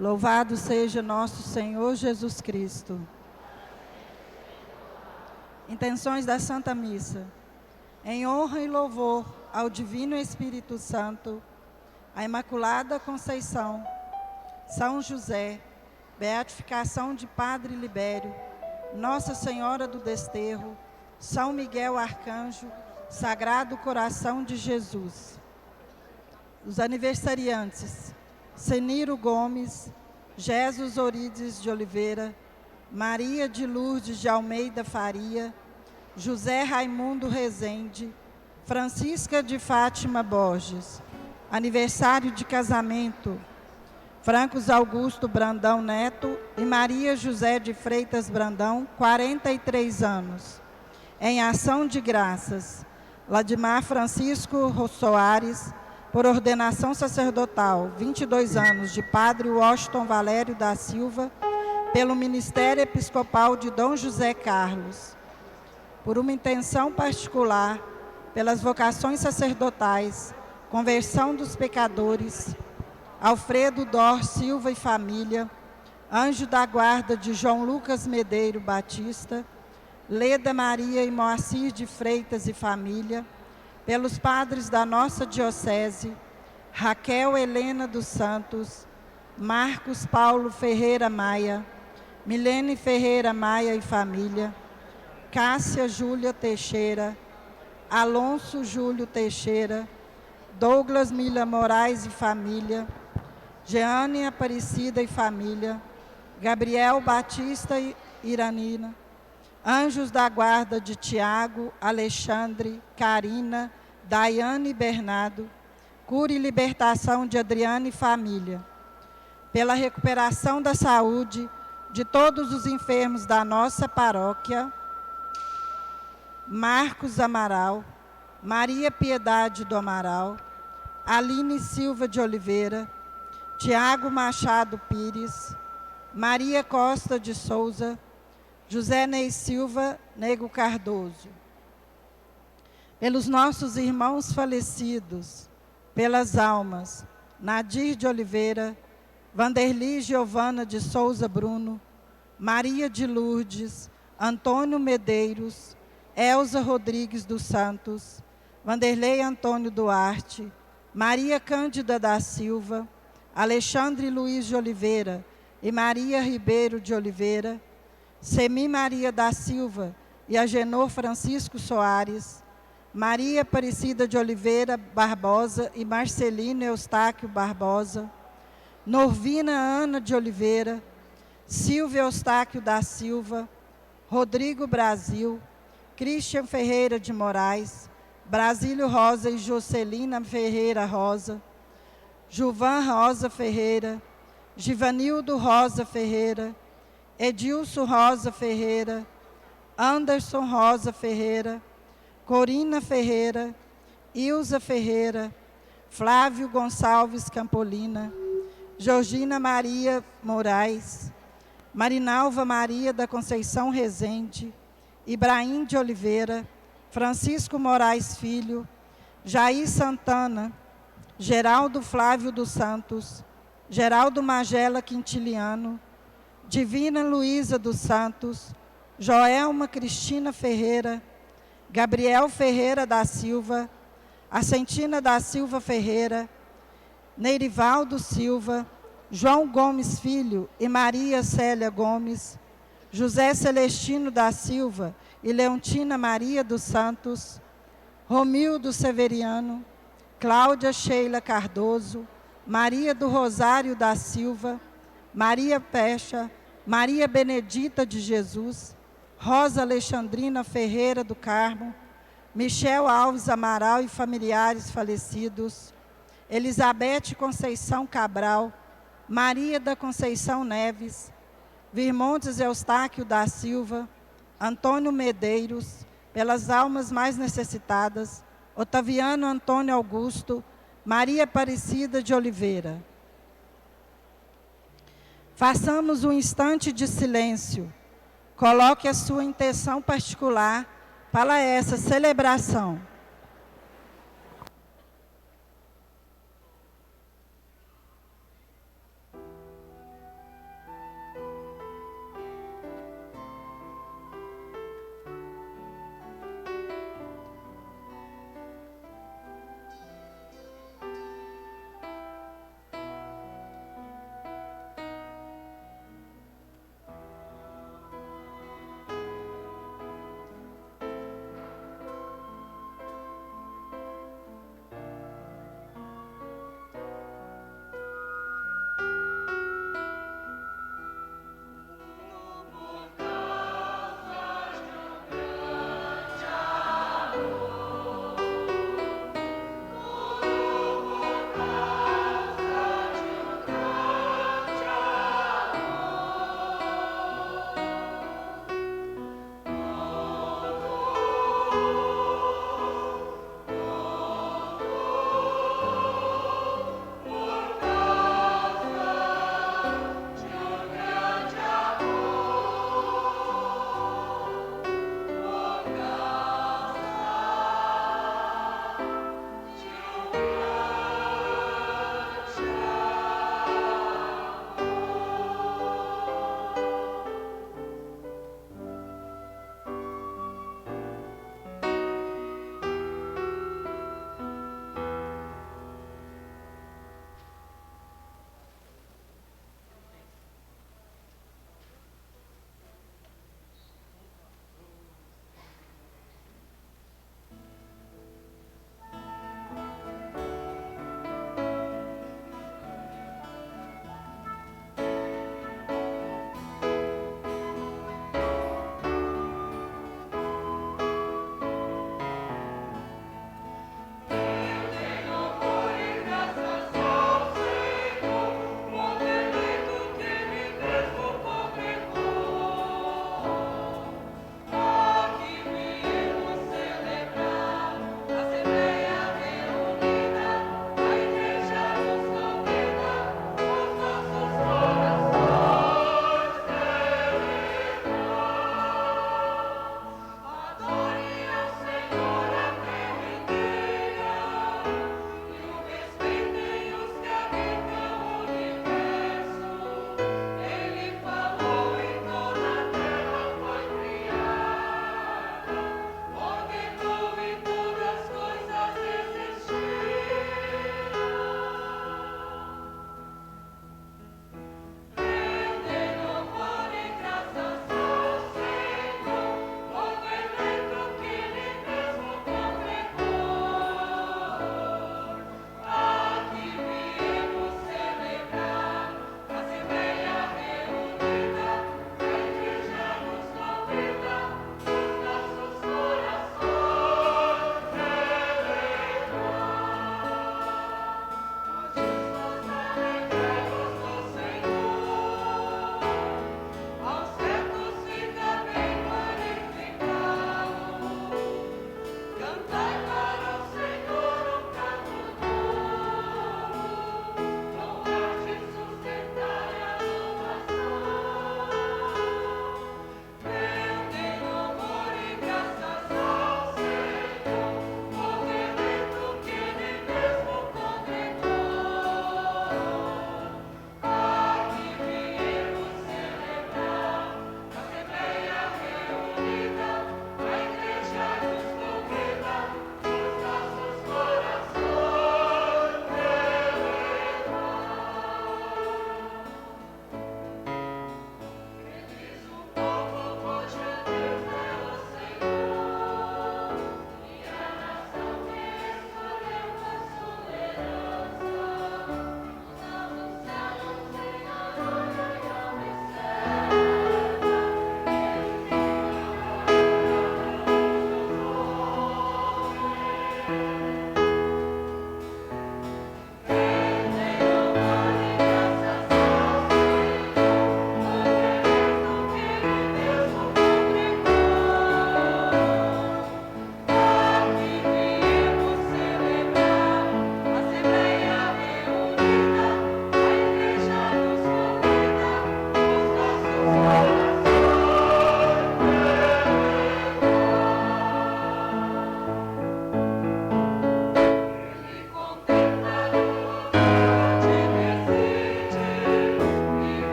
Louvado seja nosso Senhor Jesus Cristo. Intenções da Santa Missa. Em honra e louvor ao Divino Espírito Santo, à Imaculada Conceição, São José, beatificação de Padre Libério, Nossa Senhora do Desterro, São Miguel Arcanjo, Sagrado Coração de Jesus. Os aniversariantes: Seniro Gomes, Jesus Orides de Oliveira, Maria de Lourdes de Almeida Faria, José Raimundo Rezende, Francisca de Fátima Borges. Aniversário de casamento: Francos Augusto Brandão Neto e Maria José de Freitas Brandão, 43 anos. Em ação de graças: Ladimar Francisco Soares, por ordenação sacerdotal, 22 anos, de Padre Washington Valério da Silva, pelo Ministério Episcopal de Dom José Carlos. Por uma intenção particular, pelas vocações sacerdotais, conversão dos pecadores, Alfredo Dor Silva e família, anjo da guarda de João Lucas Medeiro Batista, Leda Maria e Moacir de Freitas e família, pelos padres da nossa diocese, Raquel Helena dos Santos, Marcos Paulo Ferreira Maia, Milene Ferreira Maia e família, Cássia Júlia Teixeira, Alonso Júlio Teixeira, Douglas Mila Moraes e família, Jeane Aparecida e família, Gabriel Batista e Iranina, anjos da guarda de Tiago, Alexandre, Karina, Daiane e Bernardo, cura e libertação de Adriana e família, pela recuperação da saúde de todos os enfermos da nossa paróquia, Marcos Amaral, Maria Piedade do Amaral, Aline Silva de Oliveira, Tiago Machado Pires, Maria Costa de Souza, José Ney Silva Nego Cardoso. Pelos nossos irmãos falecidos, pelas almas: Nadir de Oliveira, Vanderli Giovana de Souza Bruno, Maria de Lourdes, Antônio Medeiros, Elza Rodrigues dos Santos, Vanderlei Antônio Duarte, Maria Cândida da Silva, Alexandre Luiz de Oliveira e Maria Ribeiro de Oliveira, Semi Maria da Silva e Agenor Francisco Soares, Maria Aparecida de Oliveira Barbosa e Marcelino Eustáquio Barbosa, Norvina Ana de Oliveira, Silvia Eustáquio da Silva, Rodrigo Brasil, Christian Ferreira de Moraes, Brasílio Rosa e Jocelina Ferreira Rosa, Juvan Rosa Ferreira, Givanildo Rosa Ferreira, Edilson Rosa Ferreira, Anderson Rosa Ferreira, Corina Ferreira, Ilza Ferreira, Flávio Gonçalves Campolina, Georgina Maria Moraes, Marinalva Maria da Conceição Rezende, Ibrahim de Oliveira, Francisco Moraes Filho, Jair Santana, Geraldo Flávio dos Santos, Geraldo Magela Quintiliano, Divina Luísa dos Santos, Joelma Cristina Ferreira, Gabriel Ferreira da Silva, Ascentina da Silva Ferreira, Neirivaldo Silva, João Gomes Filho e Maria Célia Gomes, José Celestino da Silva e Leontina Maria dos Santos, Romildo Severiano, Cláudia Sheila Cardoso, Maria do Rosário da Silva, Maria Pecha, Maria Benedita de Jesus, Rosa Alexandrina Ferreira do Carmo, Michel Alves Amaral e familiares falecidos, Elizabeth Conceição Cabral, Maria da Conceição Neves, Virmontes Eustáquio da Silva, Antônio Medeiros, pelas almas mais necessitadas, Otaviano Antônio Augusto, Maria Aparecida de Oliveira. Façamos um instante de silêncio. Coloque a sua intenção particular para essa celebração.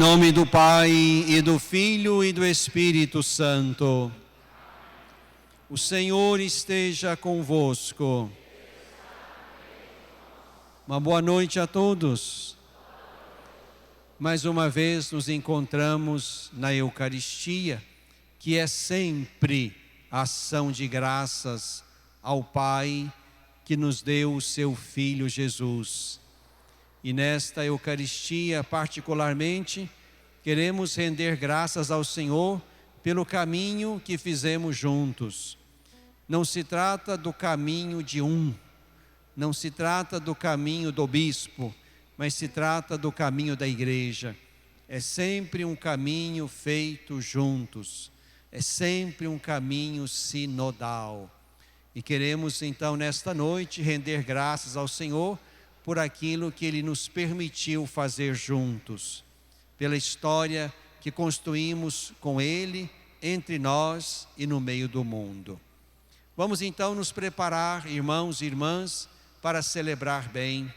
nome do Pai, e do Filho, e do Espírito Santo. O Senhor esteja convosco. Uma boa noite a todos. Mais uma vez nos encontramos na Eucaristia, que é sempre ação de graças ao Pai que nos deu o seu Filho Jesus. E nesta Eucaristia, particularmente, queremos render graças ao Senhor pelo caminho que fizemos juntos. Não se trata do caminho de um, não se trata do caminho do bispo, mas se trata do caminho da igreja. É sempre um caminho feito juntos, é sempre um caminho sinodal. E queremos então nesta noite render graças ao Senhor por aquilo que Ele nos permitiu fazer juntos, pela história que construímos com Ele, entre nós e no meio do mundo. Vamos então nos preparar, irmãos e irmãs, para celebrar bem,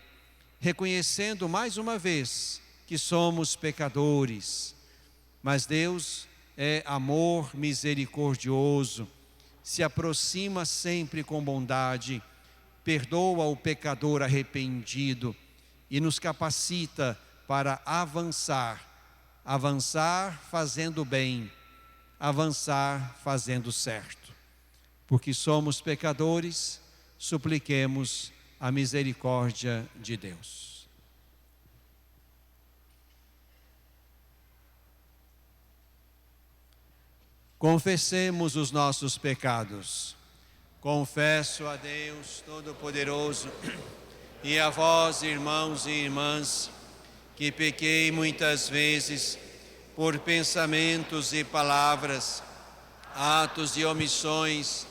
reconhecendo mais uma vez que somos pecadores, mas Deus é amor misericordioso, se aproxima sempre com bondade, perdoa o pecador arrependido e nos capacita para avançar fazendo bem, avançar fazendo certo. Porque somos pecadores, supliquemos a misericórdia de Deus. Confessemos os nossos pecados. Confesso a Deus Todo-Poderoso e a vós, irmãos e irmãs, que pequei muitas vezes por pensamentos e palavras, atos e omissões,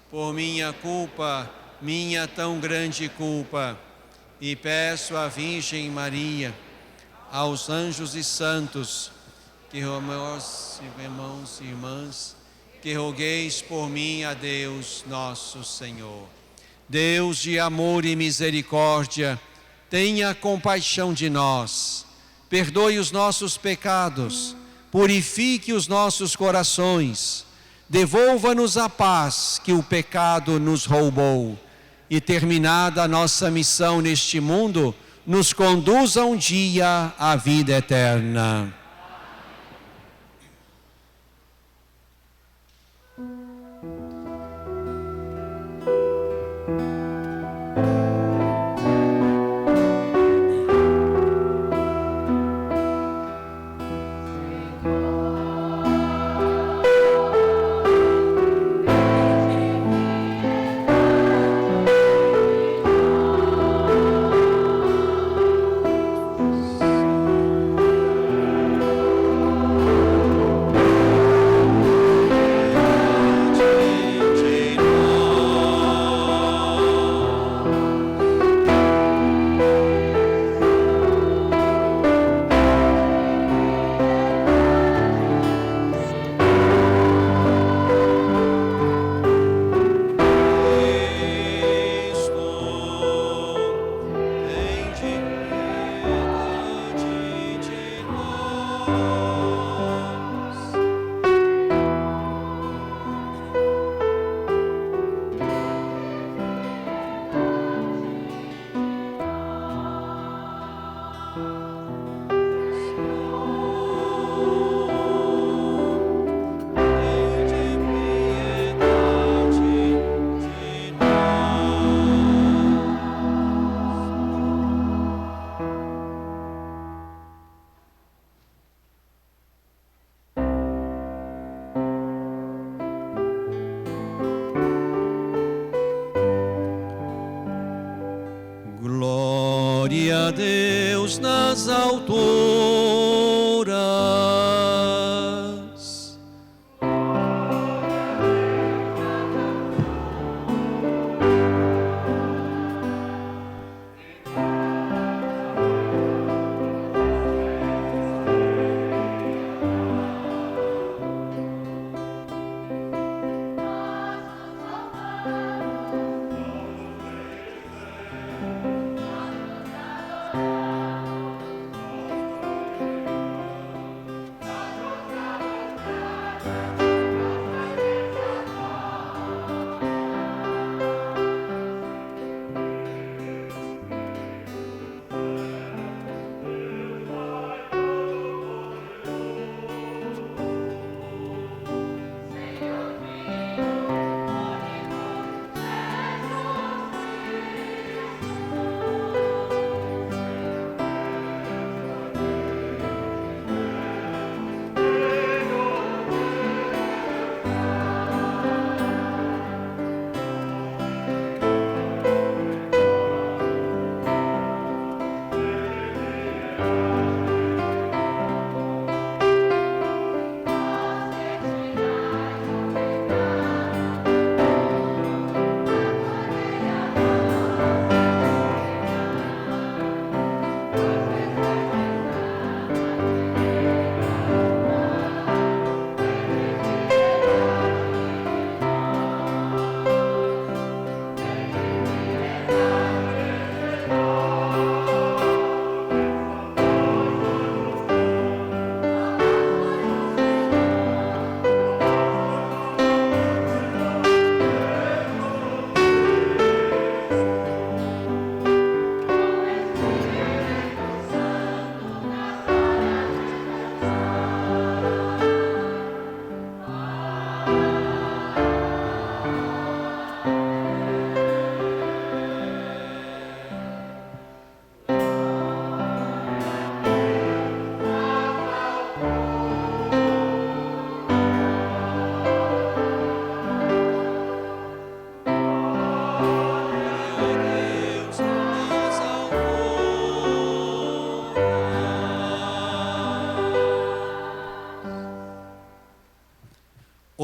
por minha culpa, minha tão grande culpa, e peço à Virgem Maria, aos anjos e santos, que meus irmãos e irmãs, que rogueis por mim a Deus nosso Senhor. Deus de amor e misericórdia, tenha compaixão de nós, perdoe os nossos pecados, purifique os nossos corações, devolva-nos a paz que o pecado nos roubou e, terminada a nossa missão neste mundo, nos conduza um dia à vida eterna. Glória a Deus nas alturas.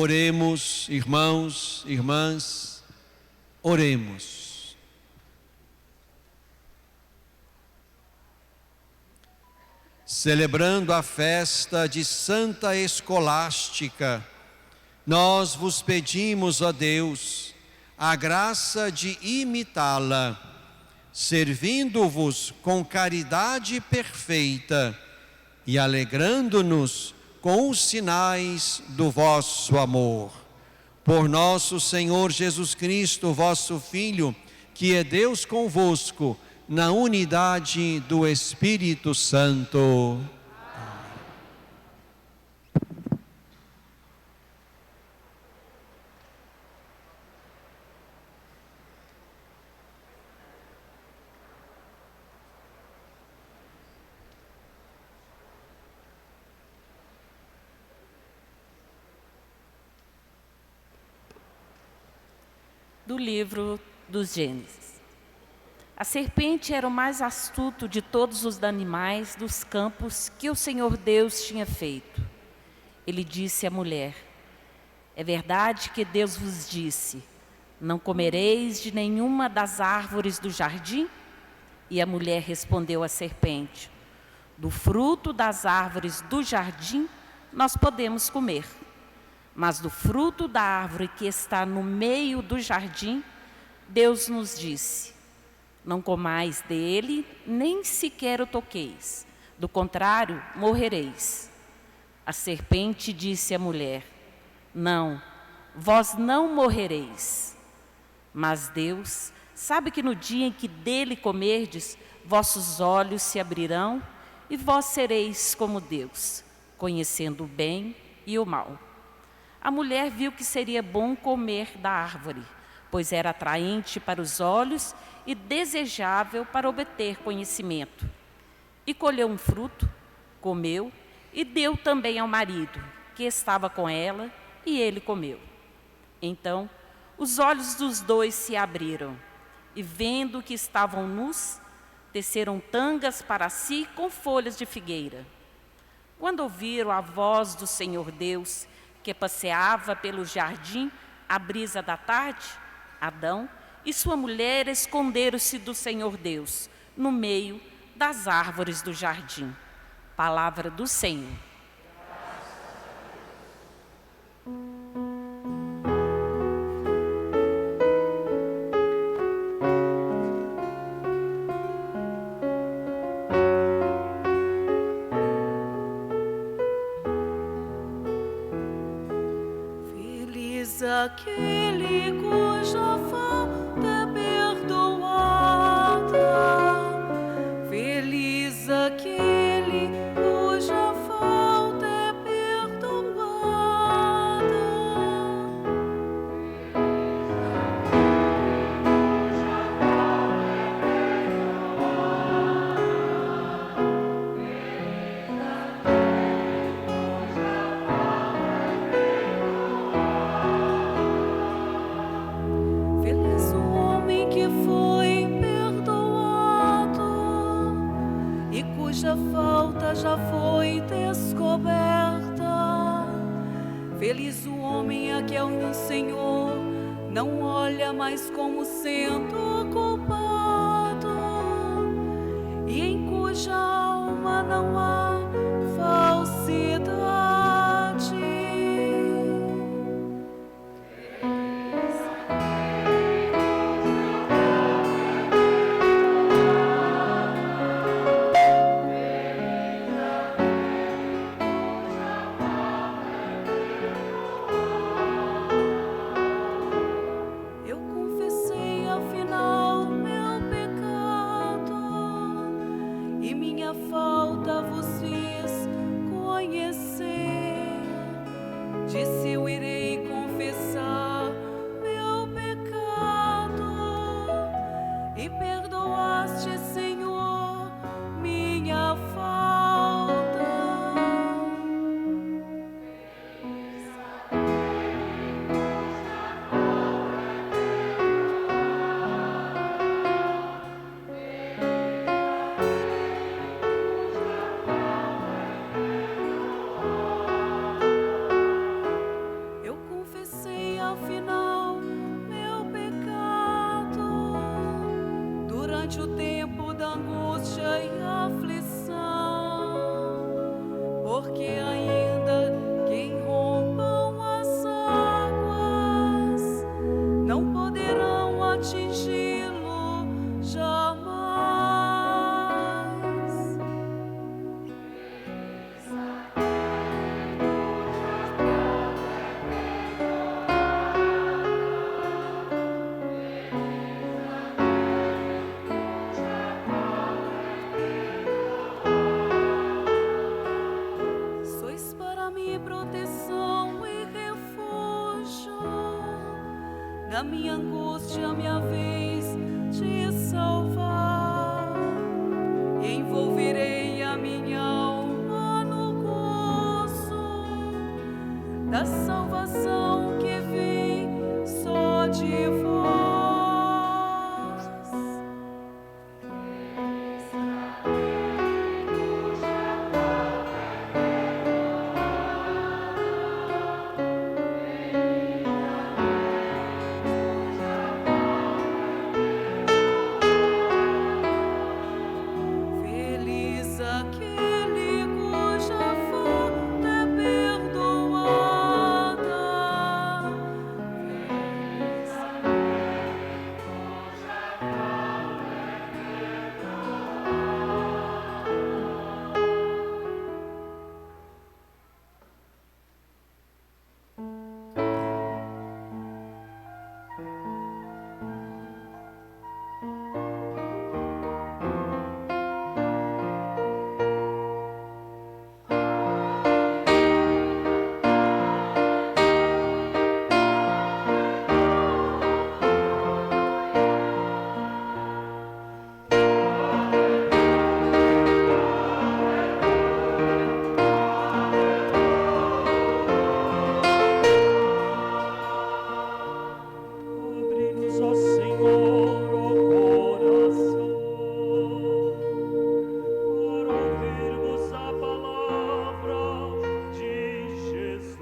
Oremos, irmãos, irmãs, oremos. Celebrando a festa de Santa Escolástica, nós vos pedimos, ó Deus, a graça de imitá-la, servindo-vos com caridade perfeita e alegrando-nos com os sinais do vosso amor. Por nosso Senhor Jesus Cristo, vosso Filho, que é Deus convosco, na unidade do Espírito Santo. Do livro dos Gênesis. A serpente era o mais astuto de todos os animais dos campos que o Senhor Deus tinha feito. Ele disse à mulher: é verdade que Deus vos disse, não comereis de nenhuma das árvores do jardim? E a mulher respondeu à serpente: do fruto das árvores do jardim nós podemos comer. Mas do fruto da árvore que está no meio do jardim, Deus nos disse: não comais dele, nem sequer o toqueis, do contrário, morrereis. A serpente disse à mulher: não, vós não morrereis. Mas Deus sabe que no dia em que dele comerdes, vossos olhos se abrirão e vós sereis como Deus, conhecendo o bem e o mal. A mulher viu que seria bom comer da árvore, pois era atraente para os olhos e desejável para obter conhecimento. E colheu um fruto, comeu e deu também ao marido, que estava com ela, e ele comeu. Então, os olhos dos dois se abriram, e vendo que estavam nus, teceram tangas para si com folhas de figueira. Quando ouviram a voz do Senhor Deus, que passeava pelo jardim à brisa da tarde, Adão e sua mulher esconderam-se do Senhor Deus, no meio das árvores do jardim. Palavra do Senhor. Aquele cuja falta é perdoada, feliz aquele cuja falta é perdoada. Já foi descoberta. Feliz o homem a quem o Senhor não olha mais como sendo culpado, e em cuja alma não há falsidade. tempo da angústia e aflição, porque ainda que irrompam as águas, não poderão atingi-lo jamais. Sois para mim proteção e refúgio, na minha angústia, minha vez de salvar. Envolverei a minha alma no gozo da salvação que vem só de vós. Feliz aquele cuja falta é perdoada. Feliz Abre-nos, ó Senhor, o coração, para ouvirmos a palavra de Jesus.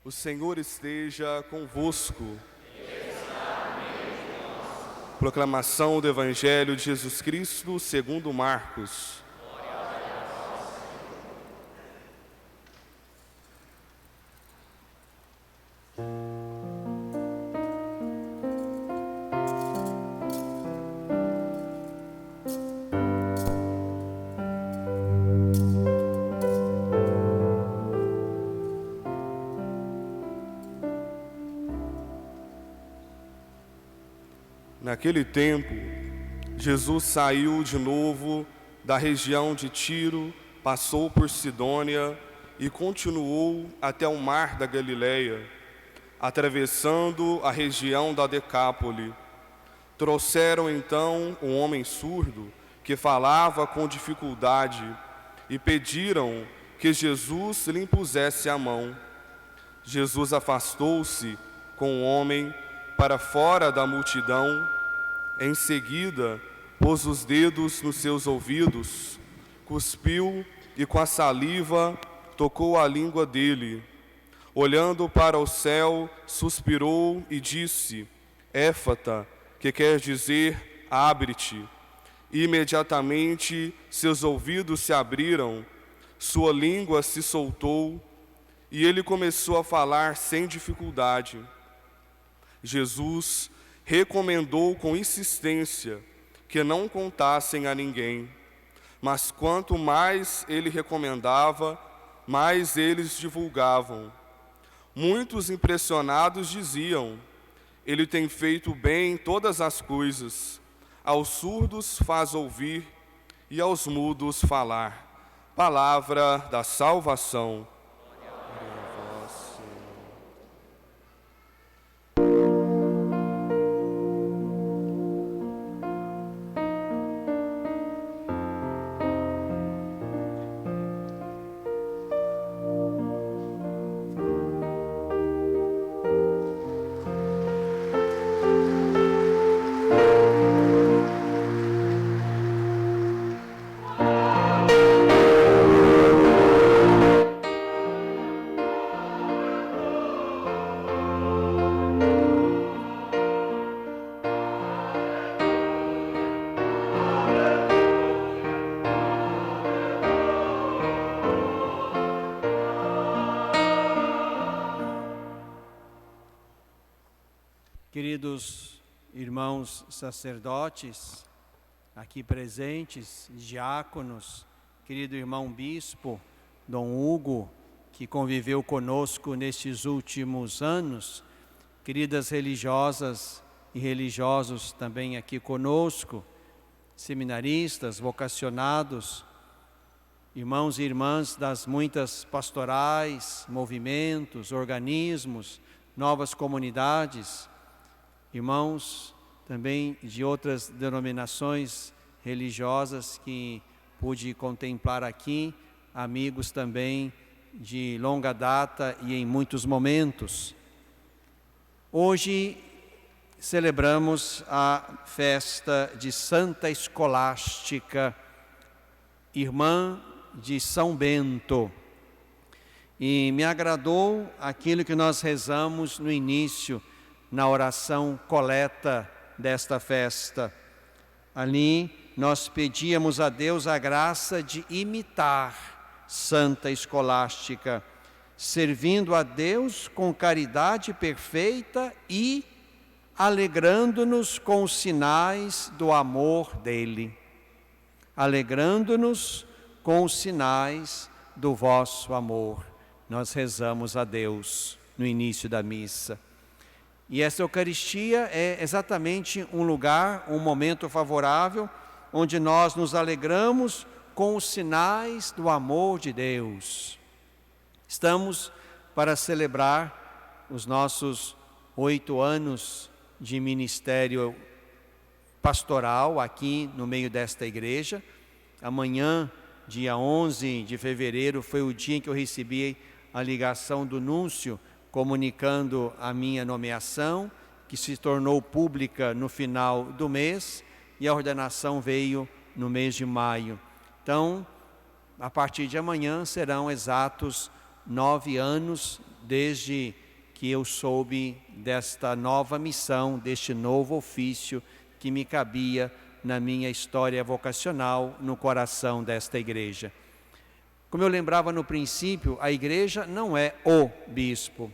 O Senhor esteja convosco. Proclamação do Evangelho de Jesus Cristo segundo Marcos. Naquele tempo, Jesus saiu de novo da região de Tiro, passou por Sidônia e continuou até o mar da Galileia, atravessando a região da Decápole. Trouxeram então um homem surdo que falava com dificuldade e pediram que Jesus lhe impusesse a mão. Jesus afastou-se com o homem para fora da multidão. Em seguida, pôs os dedos nos seus ouvidos, cuspiu e com a saliva tocou a língua dele. Olhando para o céu, suspirou e disse: Éfata, que quer dizer, abre-te. Imediatamente seus ouvidos se abriram, sua língua se soltou e ele começou a falar sem dificuldade. Jesus recomendou com insistência que não contassem a ninguém. Mas quanto mais ele recomendava, mais eles divulgavam. Muitos impressionados diziam: ele tem feito bem em todas as coisas. Aos surdos faz ouvir e aos mudos falar. Palavra da salvação. Queridos irmãos sacerdotes, aqui presentes, diáconos, querido irmão bispo, Dom Hugo, que conviveu conosco nestes últimos anos, queridas religiosas e religiosos também aqui conosco, seminaristas, vocacionados, irmãos e irmãs das muitas pastorais, movimentos, organismos, novas comunidades, irmãos também de outras denominações religiosas que pude contemplar aqui, amigos também de longa data e em muitos momentos. Hoje celebramos a festa de Santa Escolástica, irmã de São Bento. E me agradou aquilo que nós rezamos no início, na oração coleta desta festa. Ali nós pedíamos a Deus a graça de imitar Santa Escolástica, servindo a Deus com caridade perfeita e alegrando-nos com os sinais do amor dele. Alegrando-nos com os sinais do vosso amor. Nós rezamos a Deus no início da missa. E essa Eucaristia é exatamente um lugar, um momento favorável, onde nós nos alegramos com os sinais do amor de Deus. Estamos para celebrar os nossos 8 anos de ministério pastoral aqui no meio desta igreja. Amanhã, dia 11 de fevereiro, foi o dia em que eu recebi a ligação do núncio comunicando a minha nomeação, que se tornou pública no final do mês, e a ordenação veio no mês de maio. Então, a partir de amanhã serão exatos 9 anos desde que eu soube desta nova missão, deste novo ofício que me cabia na minha história vocacional no coração desta igreja. Como eu lembrava no princípio, a igreja não é o bispo.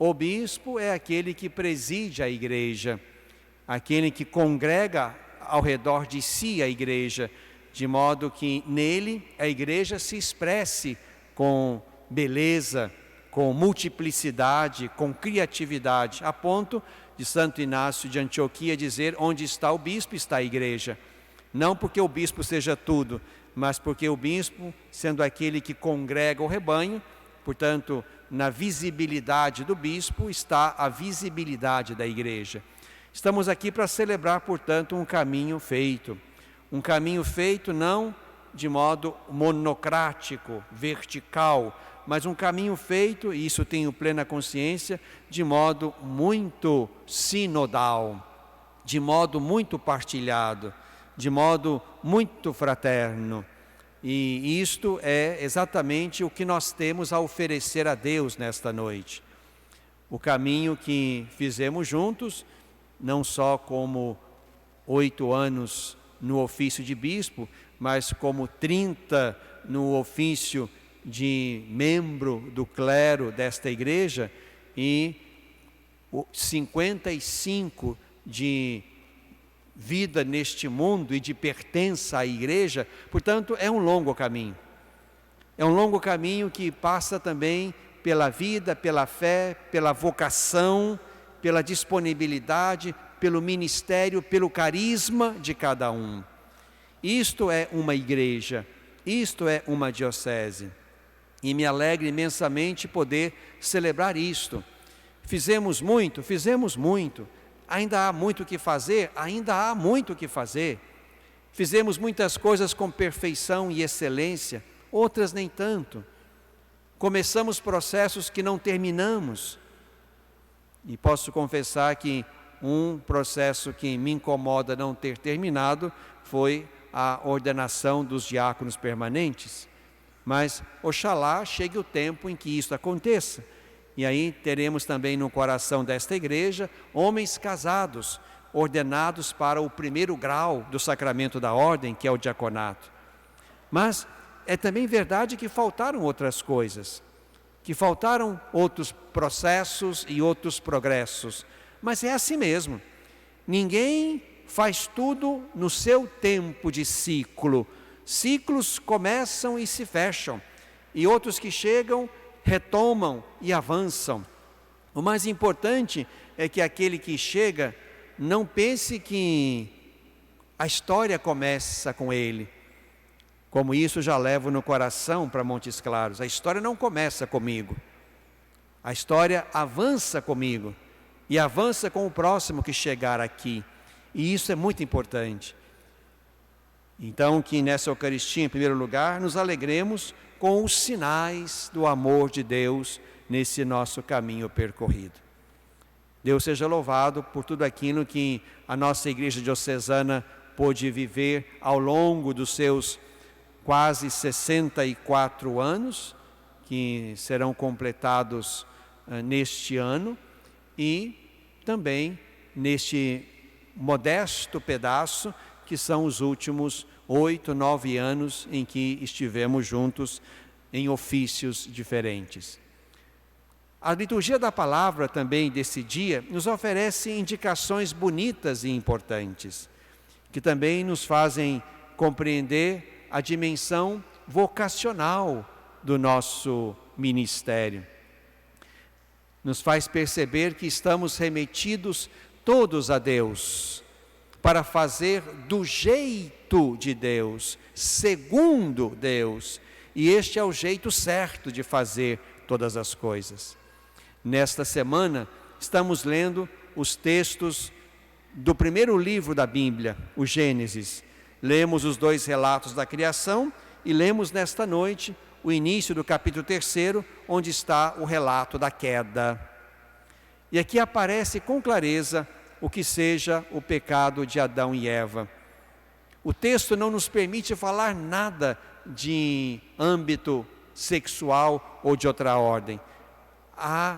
O bispo é aquele que preside a igreja, aquele que congrega ao redor de si a igreja, de modo que nele a igreja se expresse com beleza, com multiplicidade, com criatividade, a ponto de Santo Inácio de Antioquia dizer: onde está o bispo, está a igreja. Não porque o bispo seja tudo, mas porque o bispo, sendo aquele que congrega o rebanho, portanto, na visibilidade do bispo está a visibilidade da igreja. Estamos aqui para celebrar, portanto, um caminho feito. Um caminho feito não de modo monocrático, vertical, mas um caminho feito, e isso tenho plena consciência, de modo muito sinodal, de modo muito partilhado, de modo muito fraterno. E isto é exatamente o que nós temos a oferecer a Deus nesta noite. O caminho que fizemos juntos, não só como 8 anos no ofício de bispo, mas como 30 no ofício de membro do clero desta igreja e 55 de vida neste mundo e de pertença à igreja, portanto, é um longo caminho. É um longo caminho que passa também pela vida, pela fé, pela vocação, pela disponibilidade, pelo ministério, pelo carisma de cada um. Isto é uma igreja, isto é uma diocese. E me alegra imensamente poder celebrar isto. Fizemos muito, ainda há muito o que fazer, ainda há muito o que fazer. Fizemos muitas coisas com perfeição e excelência, outras nem tanto. Começamos processos que não terminamos. E posso confessar que um processo que me incomoda não ter terminado foi a ordenação dos diáconos permanentes. Mas, oxalá, chegue o tempo em que isso aconteça. E aí teremos também no coração desta igreja homens casados, ordenados para o primeiro grau do sacramento da ordem, que é o diaconato. Mas é também verdade que faltaram outras coisas, que faltaram outros processos e outros progressos. Mas é assim mesmo. Ninguém faz tudo no seu tempo de ciclo. Ciclos começam e se fecham, e outros que chegam retomam e avançam. O mais importante é que aquele que chega não pense que a história começa com ele. Como isso já levo no coração para Montes Claros. A história não começa comigo. A história avança comigo e avança com o próximo que chegar aqui. E isso é muito importante. Então, que nessa Eucaristia, em primeiro lugar, nos alegremos com os sinais do amor de Deus nesse nosso caminho percorrido. Deus seja louvado por tudo aquilo que a nossa Igreja Diocesana pôde viver ao longo dos seus quase 64 anos, que serão completados neste ano, e também neste modesto pedaço que são os últimos 8, 9 anos em que estivemos juntos em ofícios diferentes. A liturgia da palavra também desse dia nos oferece indicações bonitas e importantes, que também nos fazem compreender a dimensão vocacional do nosso ministério. Nos faz perceber que estamos remetidos todos a Deus, para fazer do jeito de Deus, segundo Deus. E este é o jeito certo de fazer todas as coisas. Nesta semana, estamos lendo os textos do primeiro livro da Bíblia, o Gênesis. Lemos os 2 relatos da criação e lemos nesta noite o início do capítulo 3, onde está o relato da queda. E aqui aparece com clareza o que seja o pecado de Adão e Eva. O texto não nos permite falar nada de âmbito sexual ou de outra ordem. A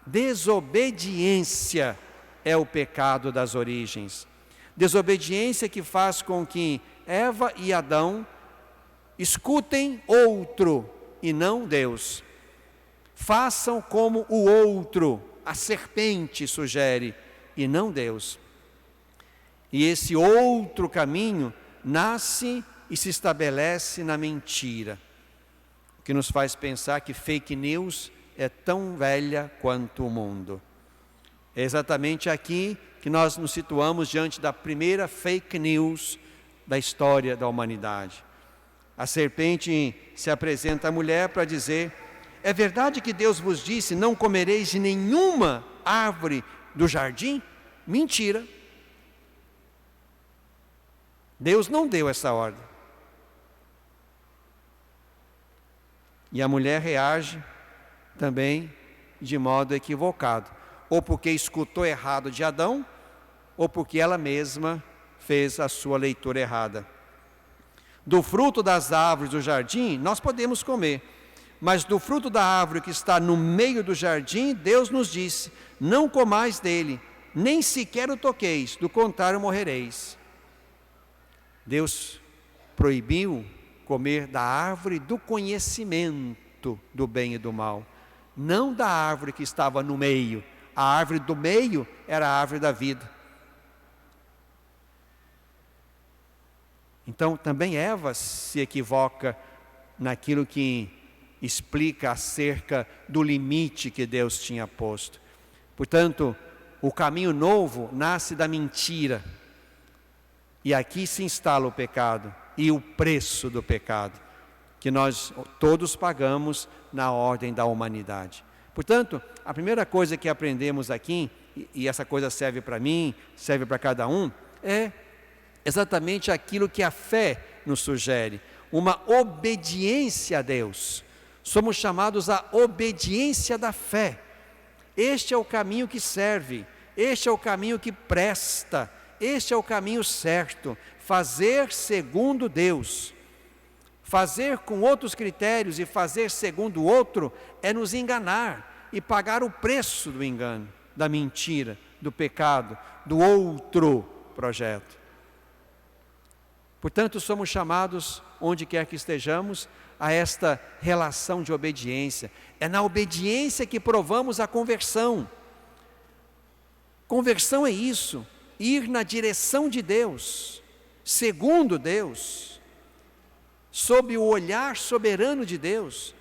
desobediência é o pecado das origens. Desobediência que faz com que Eva e Adão escutem outro e não Deus. Façam como o outro, a serpente sugere, e não Deus. E esse outro caminho nasce e se estabelece na mentira, o que nos faz pensar que fake news é tão velha quanto o mundo. É exatamente aqui que nós nos situamos diante da primeira fake news da história da humanidade. A serpente se apresenta à mulher para dizer: é verdade que Deus vos disse, não comereis de nenhuma árvore do jardim? Mentira. Deus não deu essa ordem. E a mulher reage também de modo equivocado, ou porque escutou errado de Adão, ou porque ela mesma fez a sua leitura errada. Do fruto das árvores do jardim nós podemos comer, mas do fruto da árvore que está no meio do jardim, Deus nos disse: não comais dele, nem sequer o toqueis, do contrário morrereis. Deus proibiu comer da árvore do conhecimento do bem e do mal, não da árvore que estava no meio. A árvore do meio era a árvore da vida. Então também Eva se equivoca naquilo que explica acerca do limite que Deus tinha posto. Portanto, o caminho novo nasce da mentira. E aqui se instala o pecado e o preço do pecado, que nós todos pagamos na ordem da humanidade. Portanto, a primeira coisa que aprendemos aqui, e essa coisa serve para mim, serve para cada um, é exatamente aquilo que a fé nos sugere, uma obediência a Deus. Somos chamados à obediência da fé. Este é o caminho que serve, este é o caminho que presta, este é o caminho certo, fazer segundo Deus. Fazer com outros critérios e fazer segundo o outro é nos enganar e pagar o preço do engano, da mentira, do pecado, do outro projeto. Portanto, somos chamados, onde quer que estejamos, a esta relação de obediência. É na obediência que provamos a conversão. Conversão é isso, ir na direção de Deus, segundo Deus, sob o olhar soberano de Deus.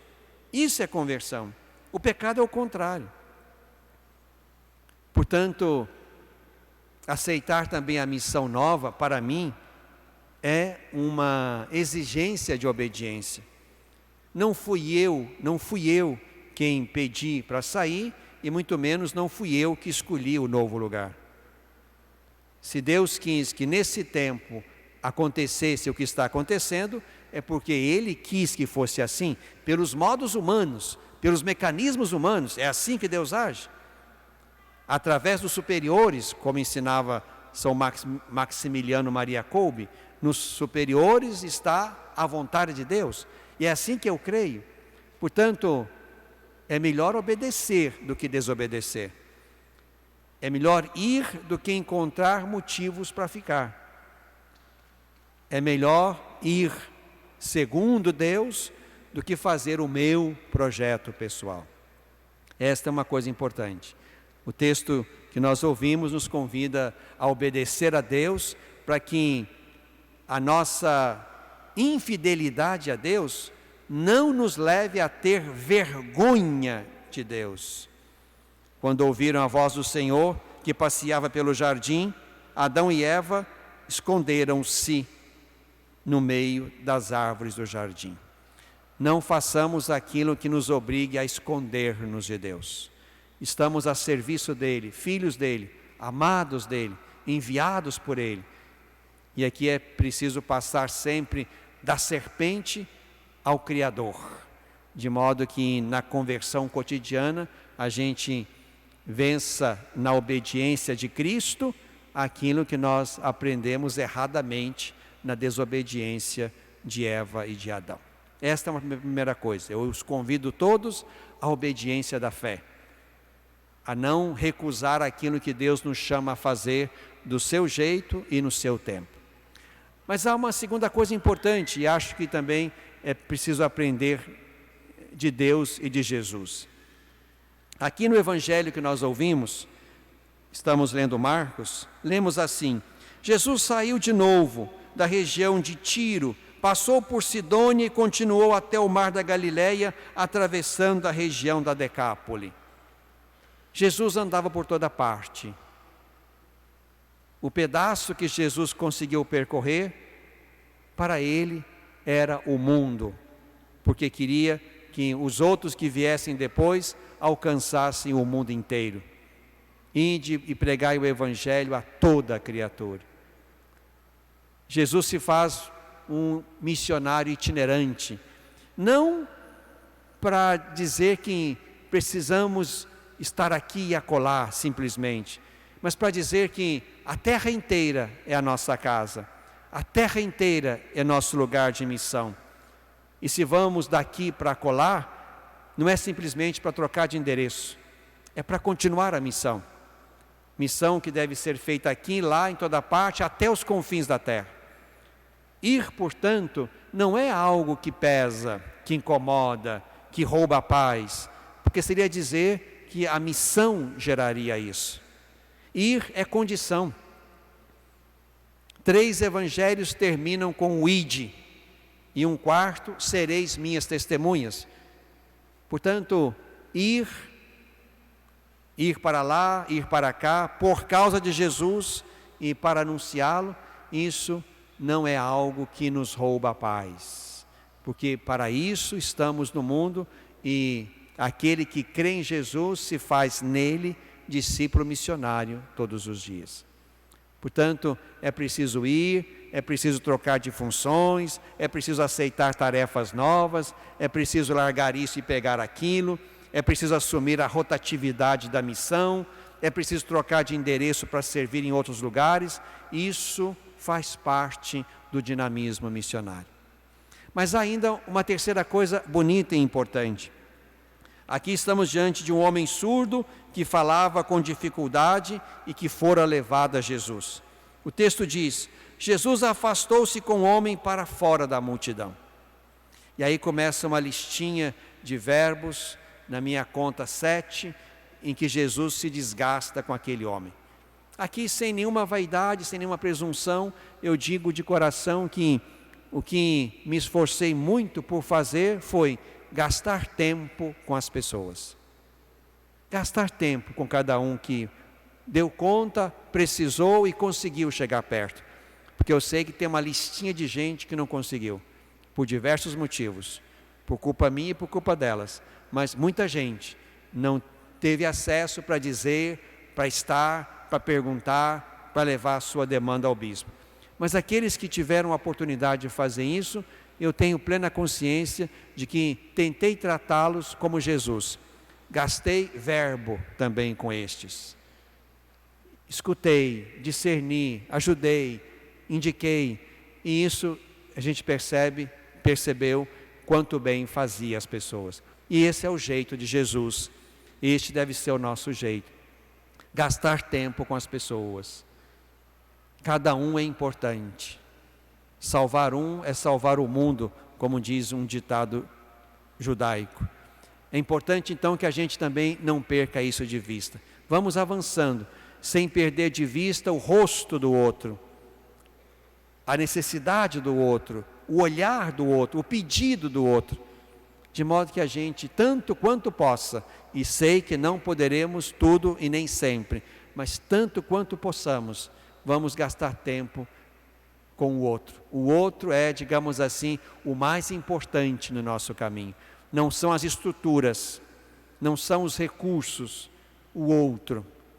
Isso é conversão. O pecado é o contrário. Portanto, aceitar também a missão nova, para mim, é uma exigência de obediência. Não fui eu quem pedi para sair, e muito menos não fui eu que escolhi o novo lugar. Se Deus quis que nesse tempo acontecesse o que está acontecendo, é porque Ele quis que fosse assim, pelos modos humanos, pelos mecanismos humanos. É assim que Deus age. Através dos superiores, como ensinava São Maximiliano Maria Kolbe, nos superiores está a vontade de Deus. E é assim que eu creio. Portanto, é melhor obedecer do que desobedecer. É melhor ir do que encontrar motivos para ficar. É melhor ir segundo Deus do que fazer o meu projeto pessoal. Esta é uma coisa importante. O texto que nós ouvimos nos convida a obedecer a Deus, para que a nossa infidelidade a Deus não nos leve a ter vergonha de Deus. Quando ouviram a voz do Senhor que passeava pelo jardim, Adão e Eva esconderam-se no meio das árvores do jardim. Não façamos aquilo que nos obrigue a esconder-nos de Deus. Estamos a serviço dEle, filhos dEle, amados dEle, enviados por Ele. E aqui é preciso passar sempre da serpente ao Criador, de modo que na conversão cotidiana a gente vença na obediência de Cristo aquilo que nós aprendemos erradamente na desobediência de Eva e de Adão. Esta é uma primeira coisa. Eu os convido todos à obediência da fé, a não recusar aquilo que Deus nos chama a fazer do seu jeito e no seu tempo. Mas há uma segunda coisa importante, e acho que também é preciso aprender de Deus e de Jesus. Aqui no Evangelho que nós ouvimos, estamos lendo Marcos, lemos assim: Jesus saiu de novo da região de Tiro, passou por Sidônia e continuou até o mar da Galileia, atravessando a região da Decápole. Jesus andava por toda parte. O pedaço que Jesus conseguiu percorrer, para ele era o mundo, porque queria que os outros que viessem depois alcançassem o mundo inteiro. Ide e pregai o Evangelho a toda a criatura. Jesus se faz um missionário itinerante, não para dizer que precisamos estar aqui e acolá simplesmente, mas para dizer que a terra inteira é a nossa casa, a terra inteira é nosso lugar de missão. E se vamos daqui para acolá, não é simplesmente para trocar de endereço, é para continuar a missão. Missão que deve ser feita aqui, lá, em toda parte, até os confins da terra. Ir, portanto, não é algo que pesa, que incomoda, que rouba a paz, porque seria dizer que a missão geraria isso. Ir é condição. 3 evangelhos terminam com o ide, e um quarto, sereis minhas testemunhas. Portanto, ir para lá, ir para cá, por causa de Jesus e para anunciá-lo, isso não é algo que nos rouba a paz, porque para isso estamos no mundo, e aquele que crê em Jesus se faz nele discípulo missionário todos os dias. Portanto, é preciso ir, é preciso trocar de funções, é preciso aceitar tarefas novas, é preciso largar isso e pegar aquilo, é preciso assumir a rotatividade da missão, é preciso trocar de endereço para servir em outros lugares. Isso faz parte do dinamismo missionário. Mas ainda uma terceira coisa bonita e importante. Aqui estamos diante de um homem surdo que falava com dificuldade e que fora levado a Jesus. O texto diz: Jesus afastou-se com o homem para fora da multidão. E aí começa uma listinha de verbos, na minha conta 7, em que Jesus se desgasta com aquele homem. Aqui, sem nenhuma vaidade, sem nenhuma presunção, eu digo de coração que o que me esforcei muito por fazer foi gastar tempo com as pessoas. Gastar tempo com cada um que deu conta, precisou e conseguiu chegar perto. Porque eu sei que tem uma listinha de gente que não conseguiu, por diversos motivos, por culpa minha e por culpa delas. Mas muita gente não teve acesso para dizer, para estar, para perguntar, para levar a sua demanda ao bispo. Mas aqueles que tiveram a oportunidade de fazer isso, eu tenho plena consciência de que tentei tratá-los como Jesus. Gastei verbo também com estes. Escutei, discerni, ajudei, indiquei, e isso a gente percebeu quanto bem fazia as pessoas. E esse é o jeito de Jesus, este deve ser o nosso jeito. Gastar tempo com as pessoas. Cada um é importante. Salvar um é salvar o mundo, como diz um ditado judaico. É importante então que a gente também não perca isso de vista. Vamos avançando, sem perder de vista o rosto do outro, a necessidade do outro, o olhar do outro, o pedido do outro. De modo que a gente, tanto quanto possa, e sei que não poderemos tudo e nem sempre, mas tanto quanto possamos, vamos gastar tempo com o outro. O outro é, digamos assim, o mais importante no nosso caminho. Não são as estruturas, não são os recursos, o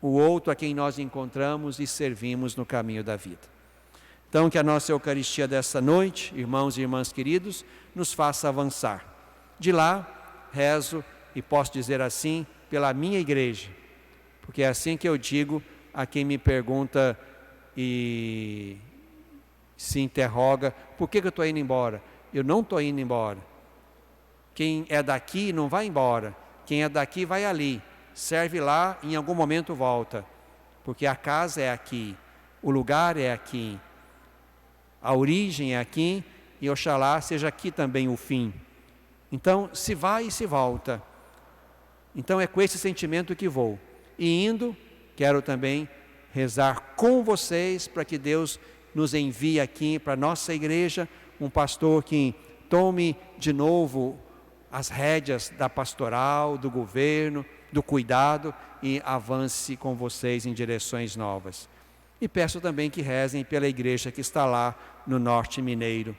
outro a quem nós encontramos e servimos no caminho da vida. Então, que a nossa Eucaristia dessa noite, irmãos e irmãs queridos, nos faça avançar. De lá, rezo, e posso dizer assim, pela minha igreja, porque é assim que eu digo a quem me pergunta e se interroga: por que eu estou indo embora? Eu não estou indo embora. Quem é daqui não vai embora, quem é daqui vai ali, serve lá, em algum momento volta, porque a casa é aqui, o lugar é aqui, a origem é aqui, e oxalá seja aqui também o fim. Então, se vai e se volta. Então é com esse sentimento que vou. E indo, quero também rezar com vocês para que Deus nos envie aqui para a nossa igreja um pastor que tome de novo as rédeas da pastoral, do governo, do cuidado e avance com vocês em direções novas. E peço também que rezem pela igreja que está lá no Norte Mineiro.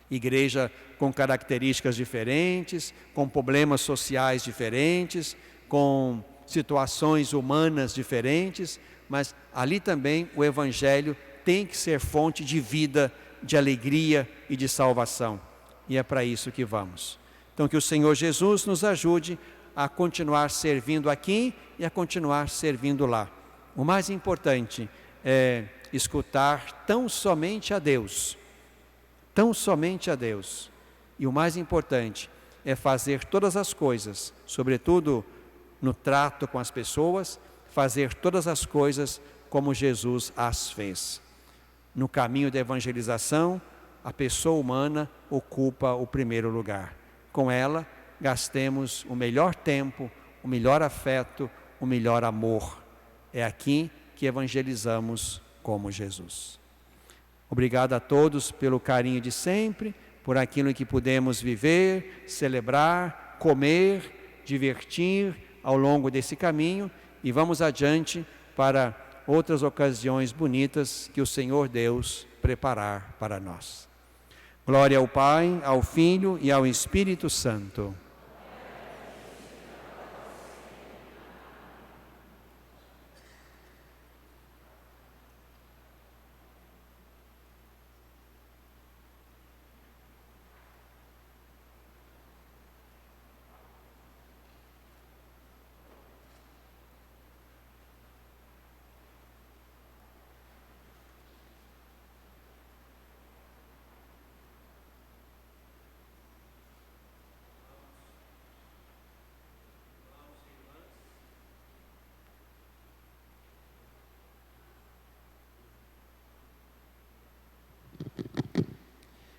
Igreja com características diferentes, com problemas sociais diferentes, com situações humanas diferentes, mas ali também o Evangelho tem que ser fonte de vida, de alegria e de salvação. E é para isso que vamos. Então que o Senhor Jesus nos ajude a continuar servindo aqui e a continuar servindo lá. O mais importante é escutar tão somente a Deus. Tão somente a Deus. E o mais importante é fazer todas as coisas, sobretudo no trato com as pessoas, fazer todas as coisas como Jesus as fez. No caminho da evangelização, a pessoa humana ocupa o primeiro lugar. Com ela, gastemos o melhor tempo, o melhor afeto, o melhor amor. É aqui que evangelizamos como Jesus. Obrigado a todos pelo carinho de sempre, por aquilo que pudemos viver, celebrar, comer, divertir ao longo desse caminho, e vamos adiante para outras ocasiões bonitas que o Senhor Deus preparar para nós. Glória ao Pai, ao Filho e ao Espírito Santo.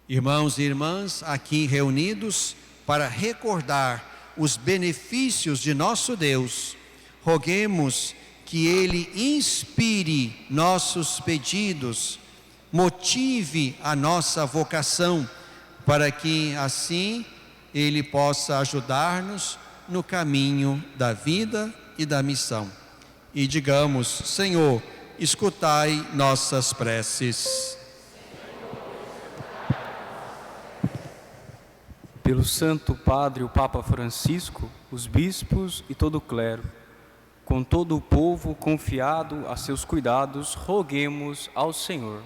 Irmãos e irmãs, aqui reunidos para recordar os benefícios de nosso Deus, roguemos que Ele inspire nossos pedidos, motive a nossa vocação, para que assim Ele possa ajudar-nos no caminho da vida e da missão. E digamos: Senhor, escutai nossas preces. Pelo Santo Padre, o Papa Francisco, os bispos e todo o clero, com todo o povo confiado a seus cuidados, roguemos ao Senhor.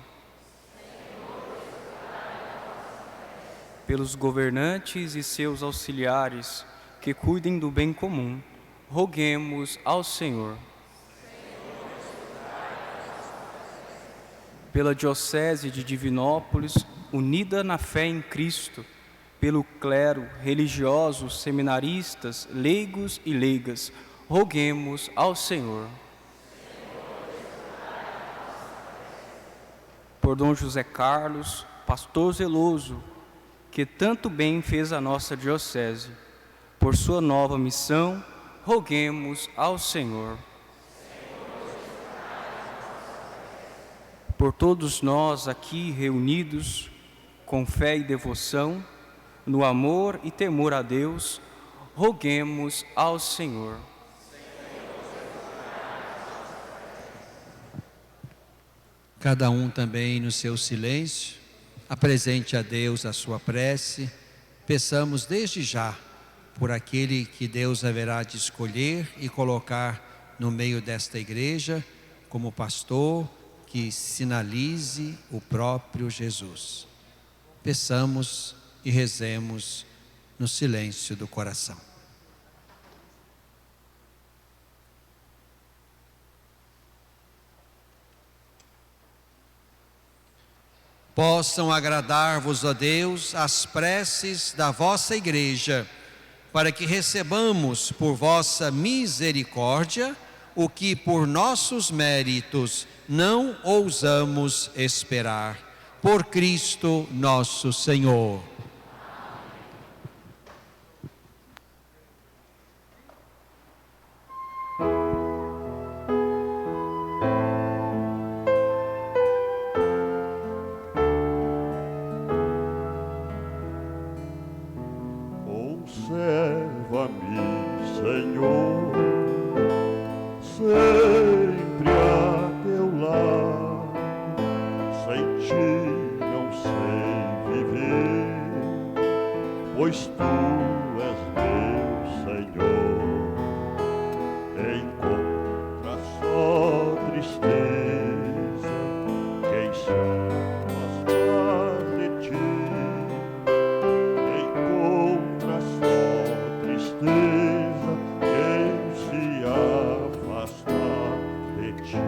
Pelos governantes e seus auxiliares, que cuidem do bem comum, roguemos ao Senhor. Pela Diocese de Divinópolis, unida na fé em Cristo, pelo clero, religiosos, seminaristas, leigos e leigas, roguemos ao Senhor. Por Dom José Carlos, pastor zeloso, que tanto bem fez a nossa diocese, por sua nova missão, roguemos ao Senhor. Por todos nós aqui reunidos, com fé e devoção, no amor e temor a Deus, roguemos ao Senhor. Cada um também no seu silêncio, apresente a Deus a sua prece, peçamos desde já por aquele que Deus haverá de escolher e colocar no meio desta igreja como pastor, que sinalize o próprio Jesus. Peçamos e rezemos no silêncio do coração. Possam agradar-vos, ó Deus, as preces da vossa igreja, para que recebamos por vossa misericórdia o que por nossos méritos não ousamos esperar. Por Cristo nosso Senhor. Conserva-me, Senhor, sempre a teu lado. Sem ti não sei viver, pois tu és meu Senhor. Encontra só tristeza quem se afasta de ti. Encontra só tristeza quem se afasta de ti.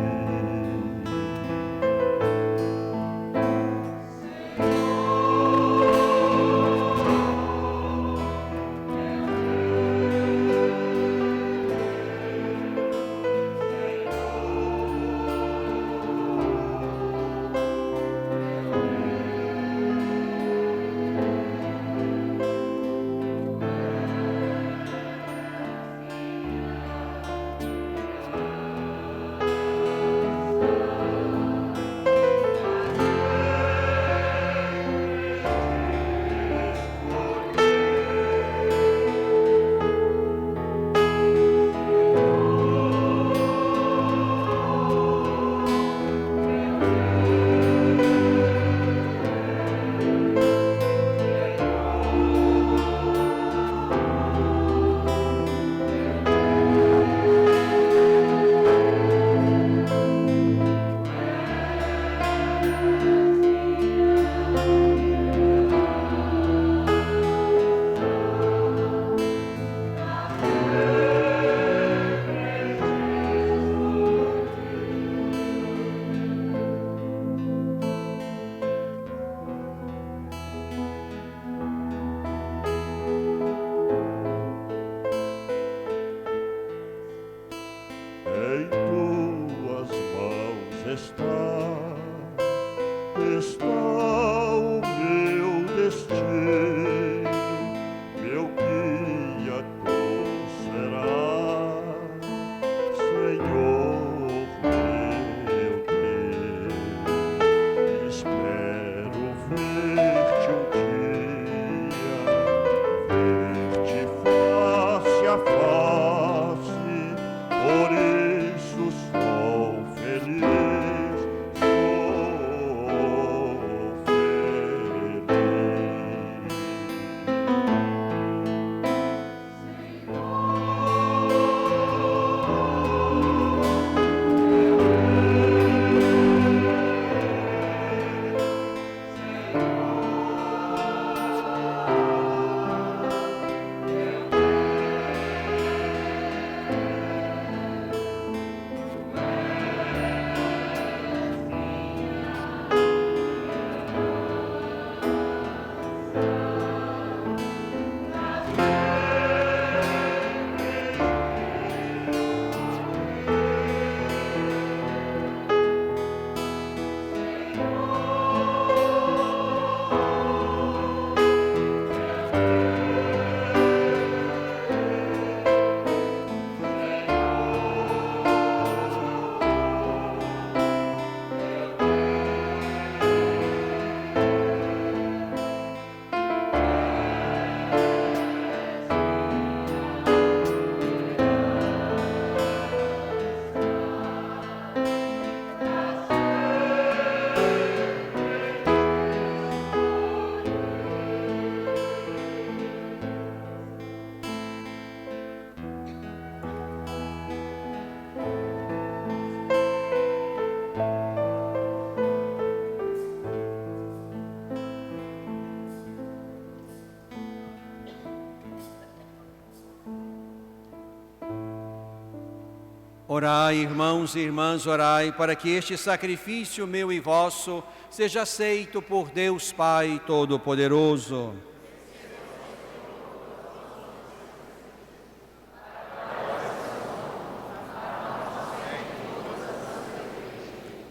Orai, irmãos e irmãs, orai, para que este sacrifício meu e vosso seja aceito por Deus Pai Todo-Poderoso.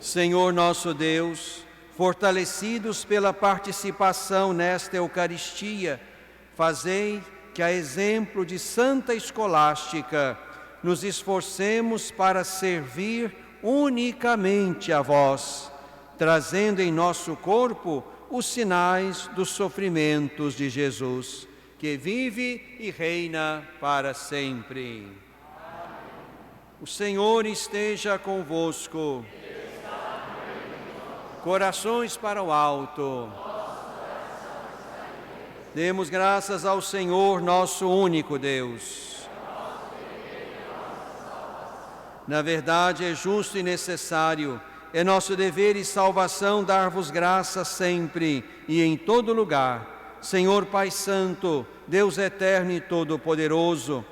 Senhor nosso Deus, fortalecidos pela participação nesta Eucaristia, fazei que, a exemplo de Santa Escolástica, nos esforcemos para servir unicamente a vós, trazendo em nosso corpo os sinais dos sofrimentos de Jesus, que vive e reina para sempre. O Senhor esteja convosco. Corações para o alto. Demos graças ao Senhor, nosso único Deus. Na verdade, é justo e necessário, é nosso dever e salvação dar-vos graças sempre e em todo lugar, Senhor Pai Santo, Deus eterno e todo-poderoso,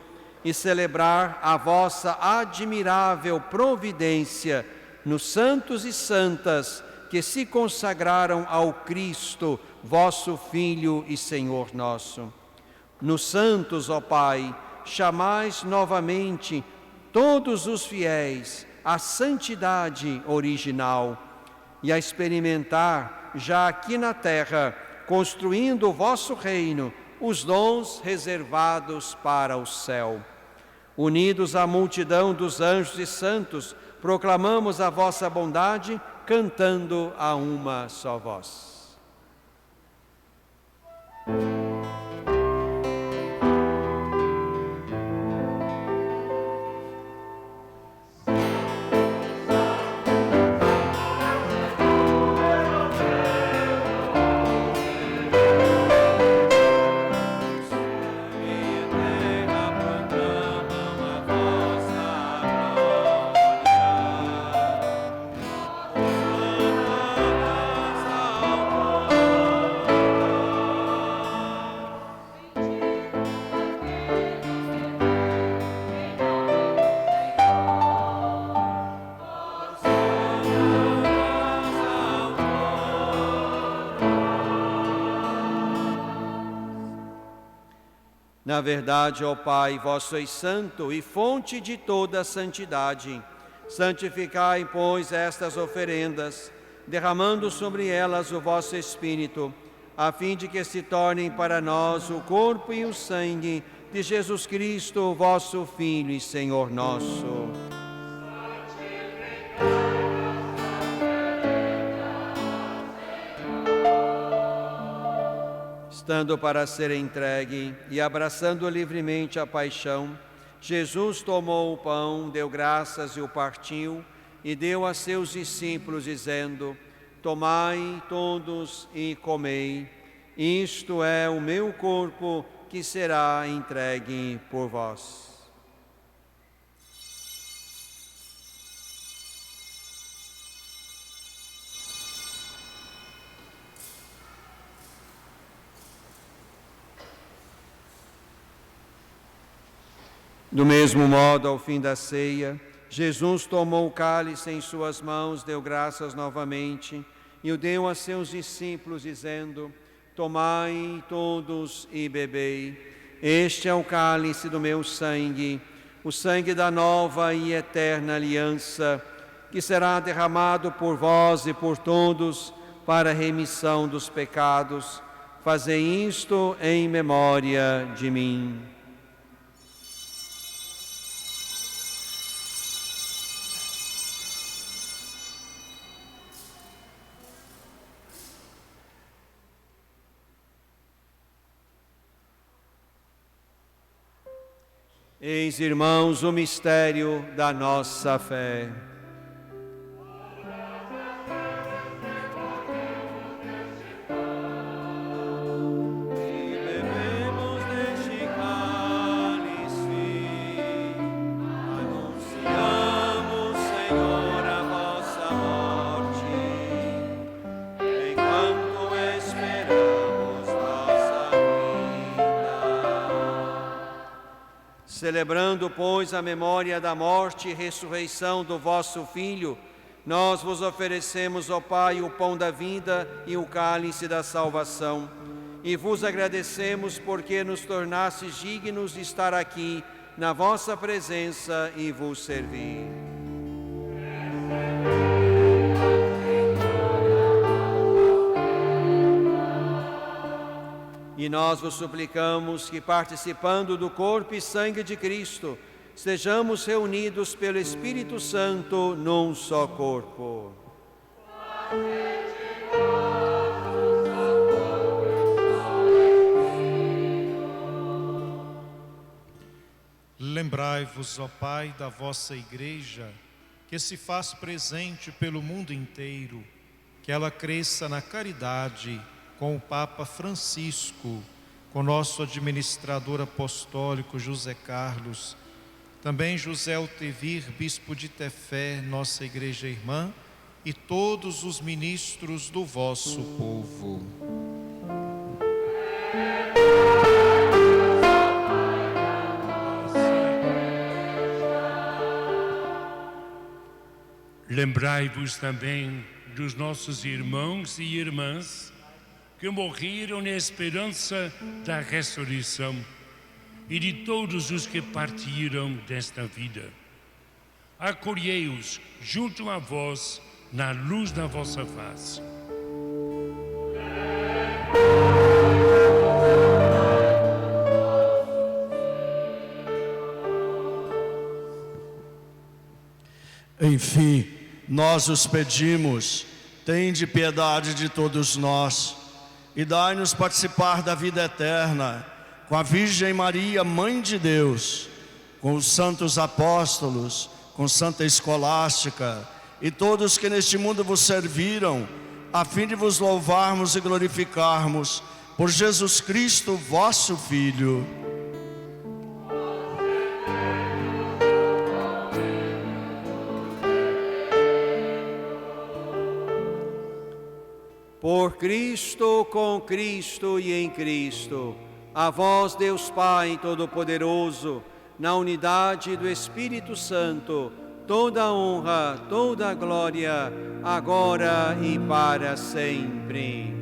e celebrar a vossa admirável providência nos santos e santas que se consagraram ao Cristo, vosso Filho e Senhor nosso. Nos santos, ó Pai, chamais novamente todos os fiéis à santidade original e a experimentar, já aqui na terra, construindo o vosso reino, os dons reservados para o céu. Unidos à multidão dos anjos e santos, proclamamos a vossa bondade, cantando a uma só voz. Na verdade, ó Pai, vós sois santo e fonte de toda a santidade. Santificai, pois, estas oferendas, derramando sobre elas o vosso Espírito, a fim de que se tornem para nós o corpo e o sangue de Jesus Cristo, vosso Filho e Senhor nosso. Estando para ser entregue e abraçando livremente a paixão, Jesus tomou o pão, deu graças e o partiu, e deu a seus discípulos, dizendo: Tomai todos e comei, isto é o meu corpo que será entregue por vós. Do mesmo modo, ao fim da ceia, Jesus tomou o cálice em suas mãos, deu graças novamente e o deu a seus discípulos, dizendo: Tomai todos e bebei. Este é o cálice do meu sangue, o sangue da nova e eterna aliança, que será derramado por vós e por todos para a remissão dos pecados. Fazei isto em memória de mim. Eis, irmãos, o mistério da nossa fé. E bebemos deste cálice, anunciamos, Senhor, a vossa morte, enquanto esperamos vossa vinda. Celebrando, pois, a memória da morte e ressurreição do vosso Filho, nós vos oferecemos, ó Pai, o pão da vida e o cálice da salvação. E vos agradecemos porque nos tornastes dignos de estar aqui na vossa presença e vos servir. E nós vos suplicamos que, participando do corpo e sangue de Cristo, sejamos reunidos pelo Espírito Santo num só corpo. Lembrai-vos, ó Pai, da vossa Igreja, que se faz presente pelo mundo inteiro, que ela cresça na caridade, com o Papa Francisco, com nosso administrador apostólico José Carlos, também José Altevir, bispo de Tefé, nossa igreja irmã, e todos os ministros do vosso povo. Lembrai-vos também dos nossos irmãos e irmãs que morreram na esperança da ressurreição e de todos os que partiram desta vida. Acolhei-os junto a vós na luz da vossa face. Enfim, nós os pedimos, tende piedade de todos nós e dai-nos participar da vida eterna com a Virgem Maria, Mãe de Deus, com os santos apóstolos, com Santa Escolástica e todos que neste mundo vos serviram, a fim de vos louvarmos e glorificarmos por Jesus Cristo, vosso Filho. Por Cristo, com Cristo e em Cristo, a vós, Deus Pai Todo-Poderoso, na unidade do Espírito Santo, toda a honra, toda a glória, agora e para sempre.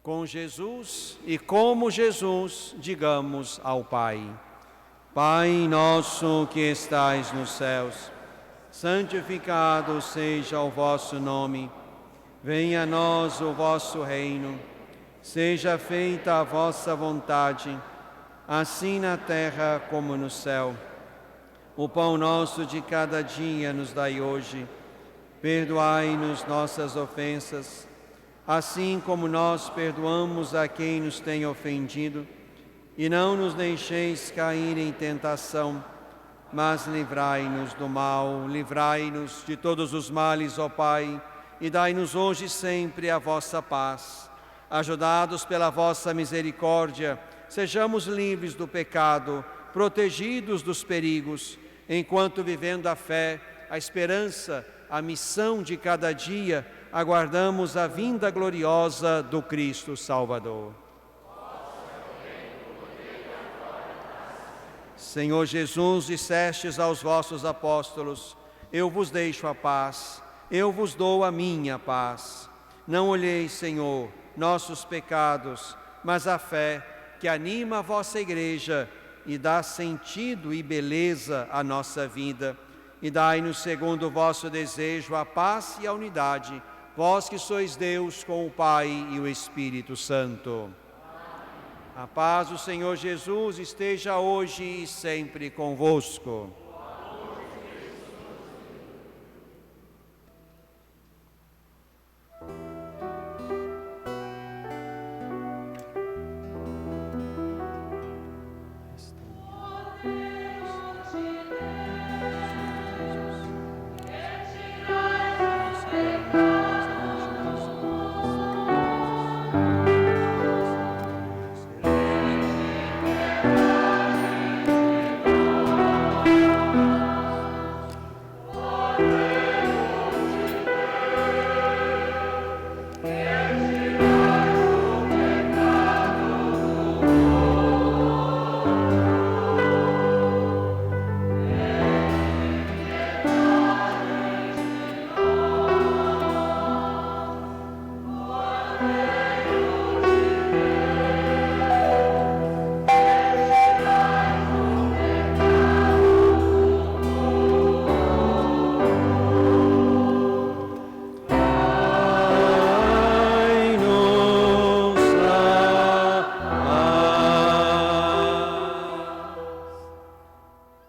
Com Jesus e como Jesus, digamos ao Pai: Pai nosso que estais nos céus, santificado seja o vosso nome. Venha a nós o vosso reino. Seja feita a vossa vontade, assim na terra como no céu. O pão nosso de cada dia nos dai hoje. Perdoai-nos nossas ofensas, assim como nós perdoamos a quem nos tem ofendido, e não nos deixeis cair em tentação, mas livrai-nos do mal, livrai-nos de todos os males, ó Pai, e dai-nos hoje e sempre a vossa paz. Ajudados pela vossa misericórdia, sejamos livres do pecado, protegidos dos perigos, enquanto vivendo a fé, a esperança, a missão de cada dia, aguardamos a vinda gloriosa do Cristo Salvador. Senhor Jesus, dissestes aos vossos apóstolos: eu vos deixo a paz, eu vos dou a minha paz. Não olheis, Senhor, nossos pecados, mas a fé que anima a vossa Igreja e dá sentido e beleza à nossa vida. E dai-nos, segundo o vosso desejo, a paz e a unidade, vós que sois Deus com o Pai e o Espírito Santo. A paz do Senhor Jesus esteja hoje e sempre convosco.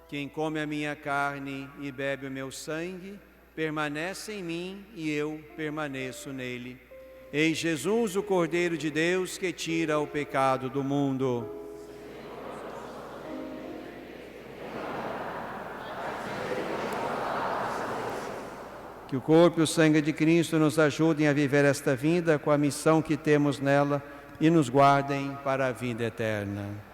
Quem come a minha carne e bebe o meu sangue, permanece em mim e eu permaneço nele. Eis Jesus, o Cordeiro de Deus, que tira o pecado do mundo. Que o corpo e o sangue de Cristo nos ajudem a viver esta vida com a missão que temos nela e nos guardem para a vida eterna.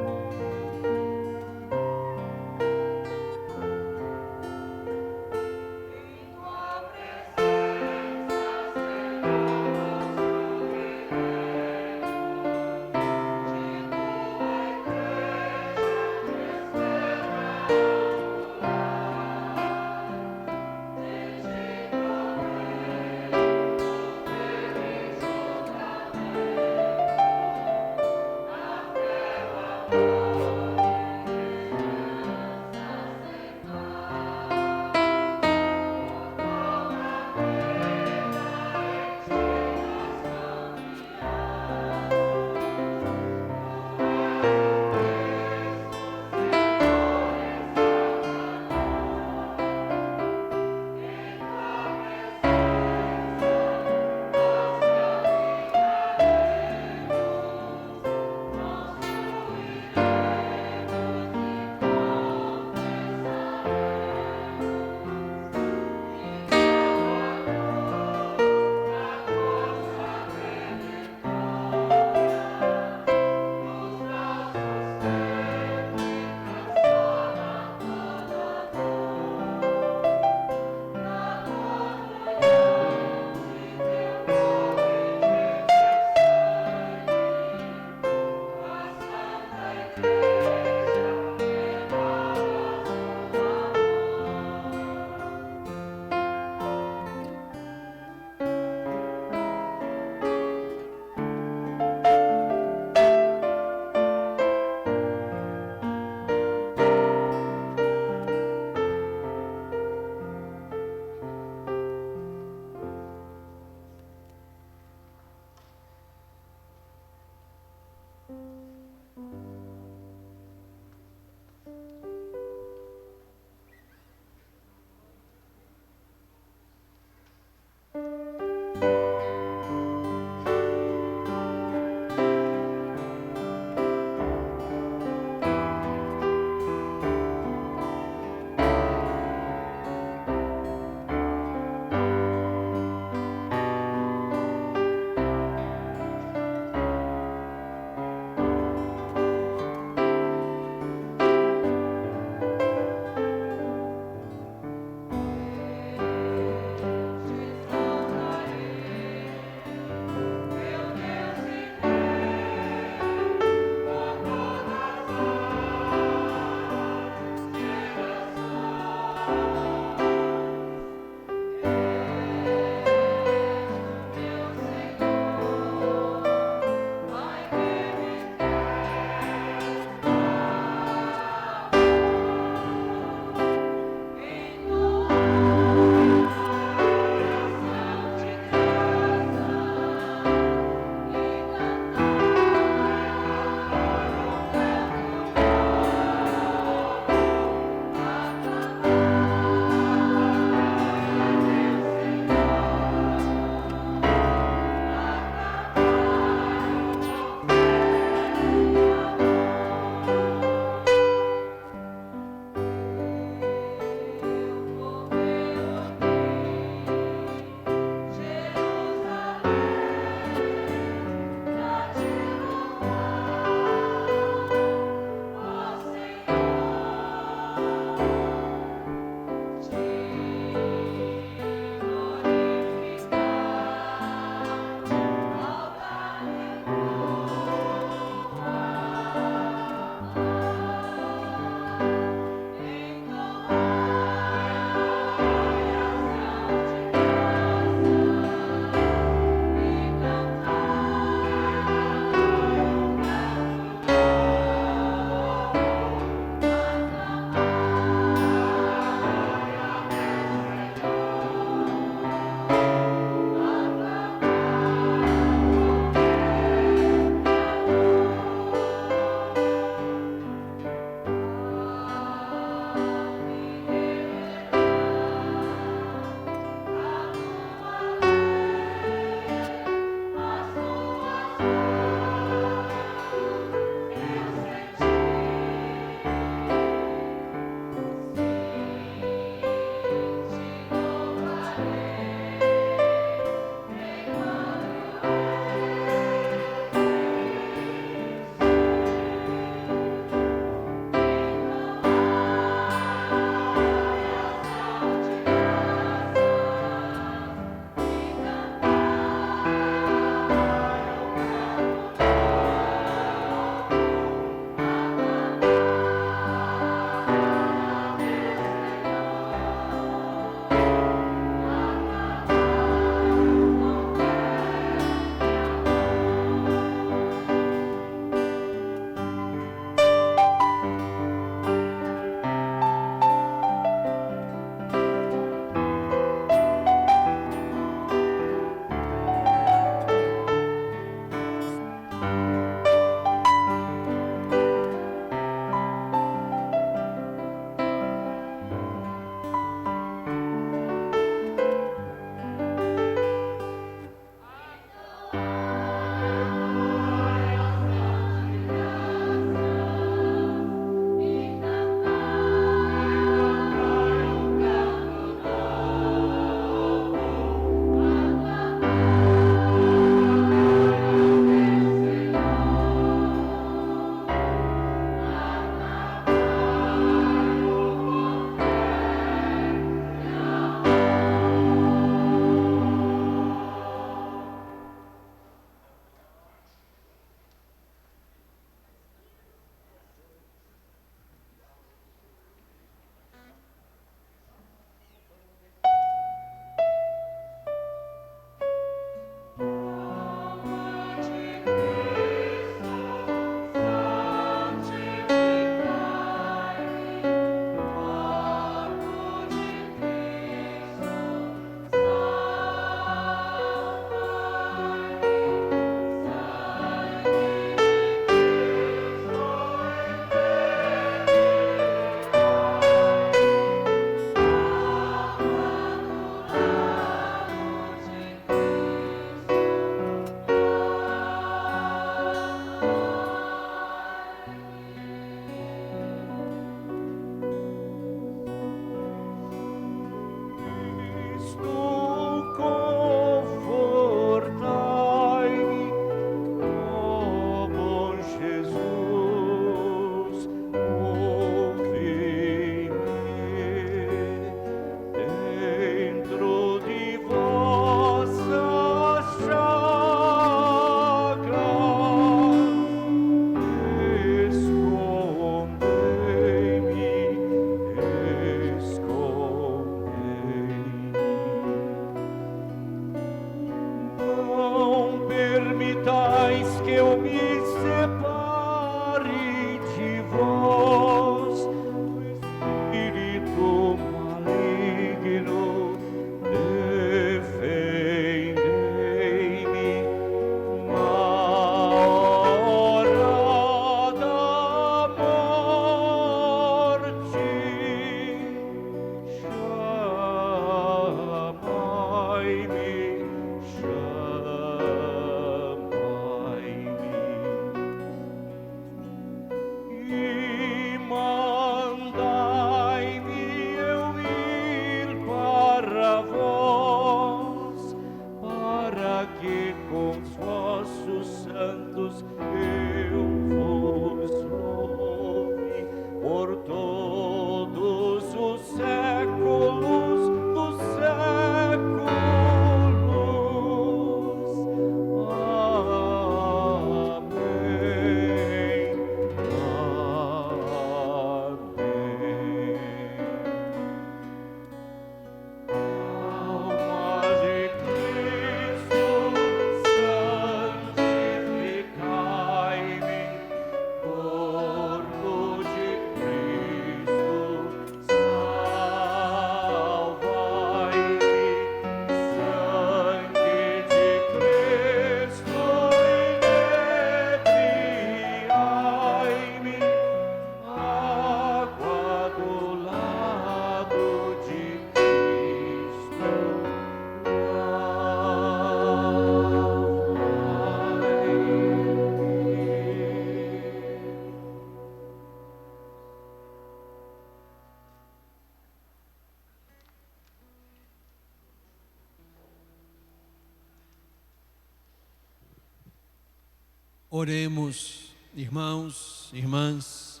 Oremos, irmãos, irmãs,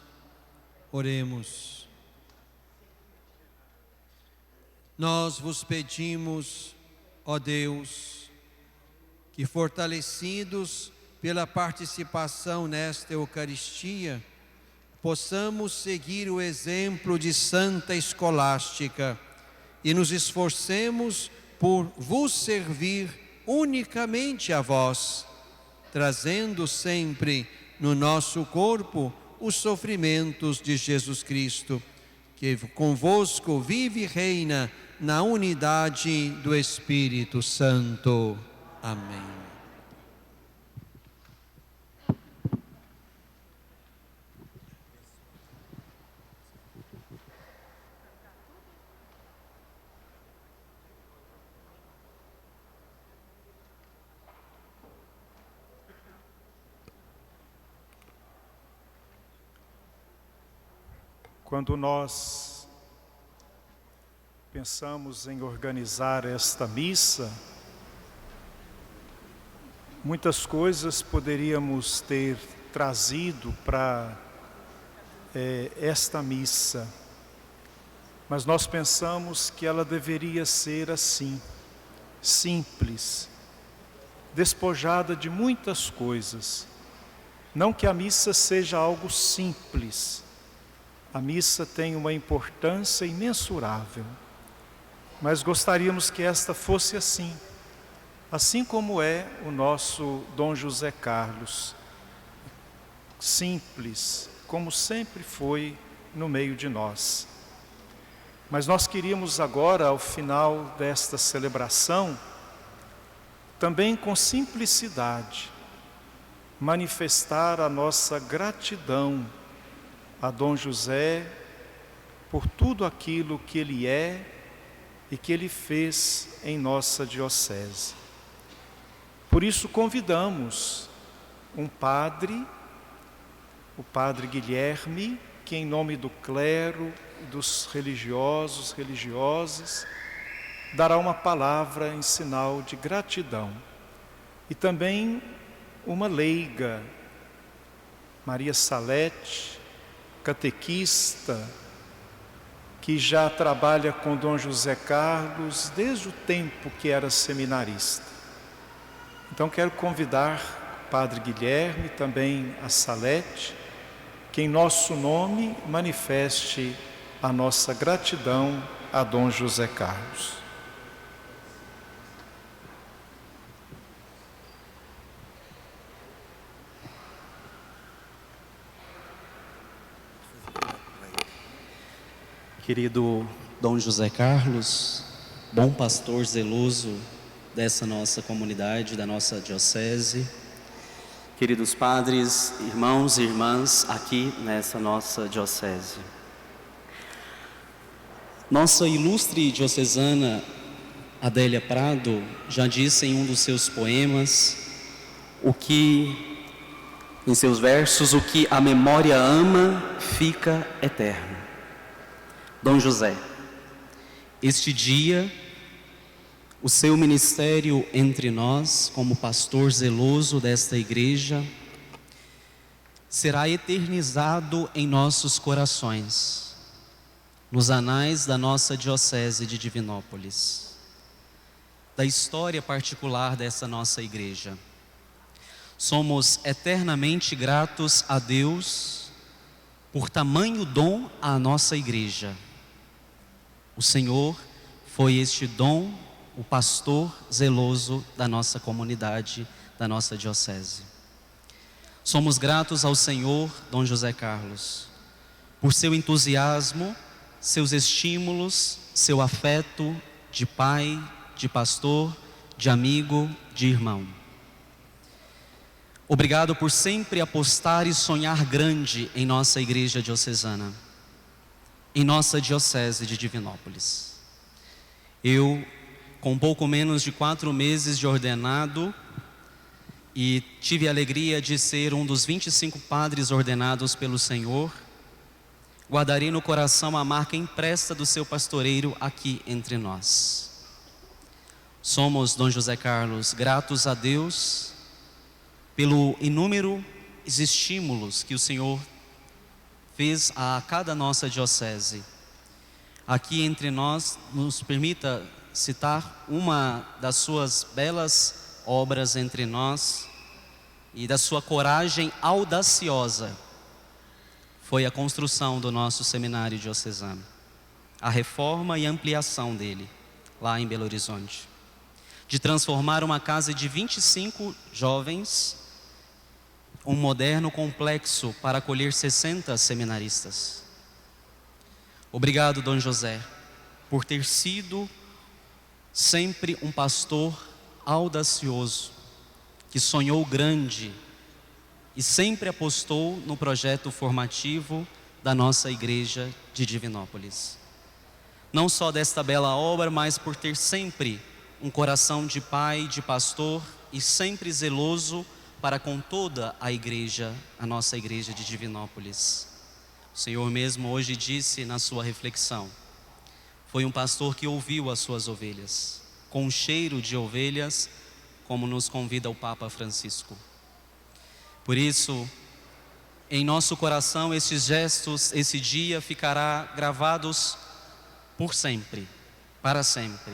oremos. Nós vos pedimos, ó Deus, que fortalecidos pela participação nesta Eucaristia, possamos seguir o exemplo de Santa Escolástica e nos esforcemos por vos servir unicamente a vós, trazendo sempre no nosso corpo os sofrimentos de Jesus Cristo, que convosco vive e reina na unidade do Espírito Santo. Amém. Quando nós pensamos em organizar esta missa, muitas coisas poderíamos ter trazido para esta missa, mas nós pensamos que ela deveria ser assim, simples, despojada de muitas coisas. Não que a missa seja algo simples, a missa tem uma importância imensurável, mas gostaríamos que esta fosse assim como é o nosso Dom José Carlos, simples, como sempre foi no meio de nós. Mas nós queríamos agora, ao final desta celebração, também com simplicidade, manifestar a nossa gratidão a Dom José por tudo aquilo que ele é e que ele fez em nossa diocese. Por isso convidamos um padre, o Padre Guilherme, que em nome do clero, dos religiosos, religiosas, dará uma palavra em sinal de gratidão. E também uma leiga, Maria Salete, catequista, que já trabalha com Dom José Carlos desde o tempo que era seminarista. Então quero convidar o Padre Guilherme, também a Salete, que em nosso nome manifeste a nossa gratidão a Dom José Carlos. Querido Dom José Carlos, bom pastor zeloso dessa nossa comunidade, da nossa diocese, queridos padres, irmãos e irmãs aqui nessa nossa diocese. Nossa ilustre diocesana Adélia Prado já disse em um dos seus poemas em seus versos, o que a memória ama fica eterno. Dom José, este dia, o seu ministério entre nós, como pastor zeloso desta igreja, será eternizado em nossos corações, nos anais da nossa diocese de Divinópolis, da história particular dessa nossa igreja. Somos eternamente gratos a Deus por tamanho dom à nossa igreja. O Senhor foi este dom, o pastor zeloso da nossa comunidade, da nossa diocese. Somos gratos ao Senhor, Dom José Carlos, por seu entusiasmo, seus estímulos, seu afeto de pai, de pastor, de amigo, de irmão. Obrigado por sempre apostar e sonhar grande em nossa igreja diocesana, em nossa diocese de Divinópolis. Eu, com pouco menos de 4 meses de ordenado, e tive a alegria de ser um dos 25 padres ordenados pelo Senhor, guardarei no coração a marca impressa do seu pastoreiro aqui entre nós. Somos, Dom José Carlos, gratos a Deus pelo inúmeros estímulos que o Senhor fez a cada nossa diocese. Aqui entre nós, nos permita citar uma das suas belas obras entre nós e da sua coragem audaciosa. Foi a construção do nosso seminário diocesano, a reforma e ampliação dele, lá em Belo Horizonte. De transformar uma casa de 25 jovens, um moderno complexo para acolher 60 seminaristas. Obrigado, Dom José, por ter sido sempre um pastor audacioso, que sonhou grande e sempre apostou no projeto formativo da nossa igreja de Divinópolis. Não só desta bela obra, mas por ter sempre um coração de pai, de pastor e sempre zeloso para com toda a igreja, a nossa igreja de Divinópolis. O Senhor mesmo hoje disse na sua reflexão, foi um pastor que ouviu as suas ovelhas, com um cheiro de ovelhas, como nos convida o Papa Francisco. Por isso, em nosso coração, esses gestos, esse dia ficará gravados por sempre, para sempre.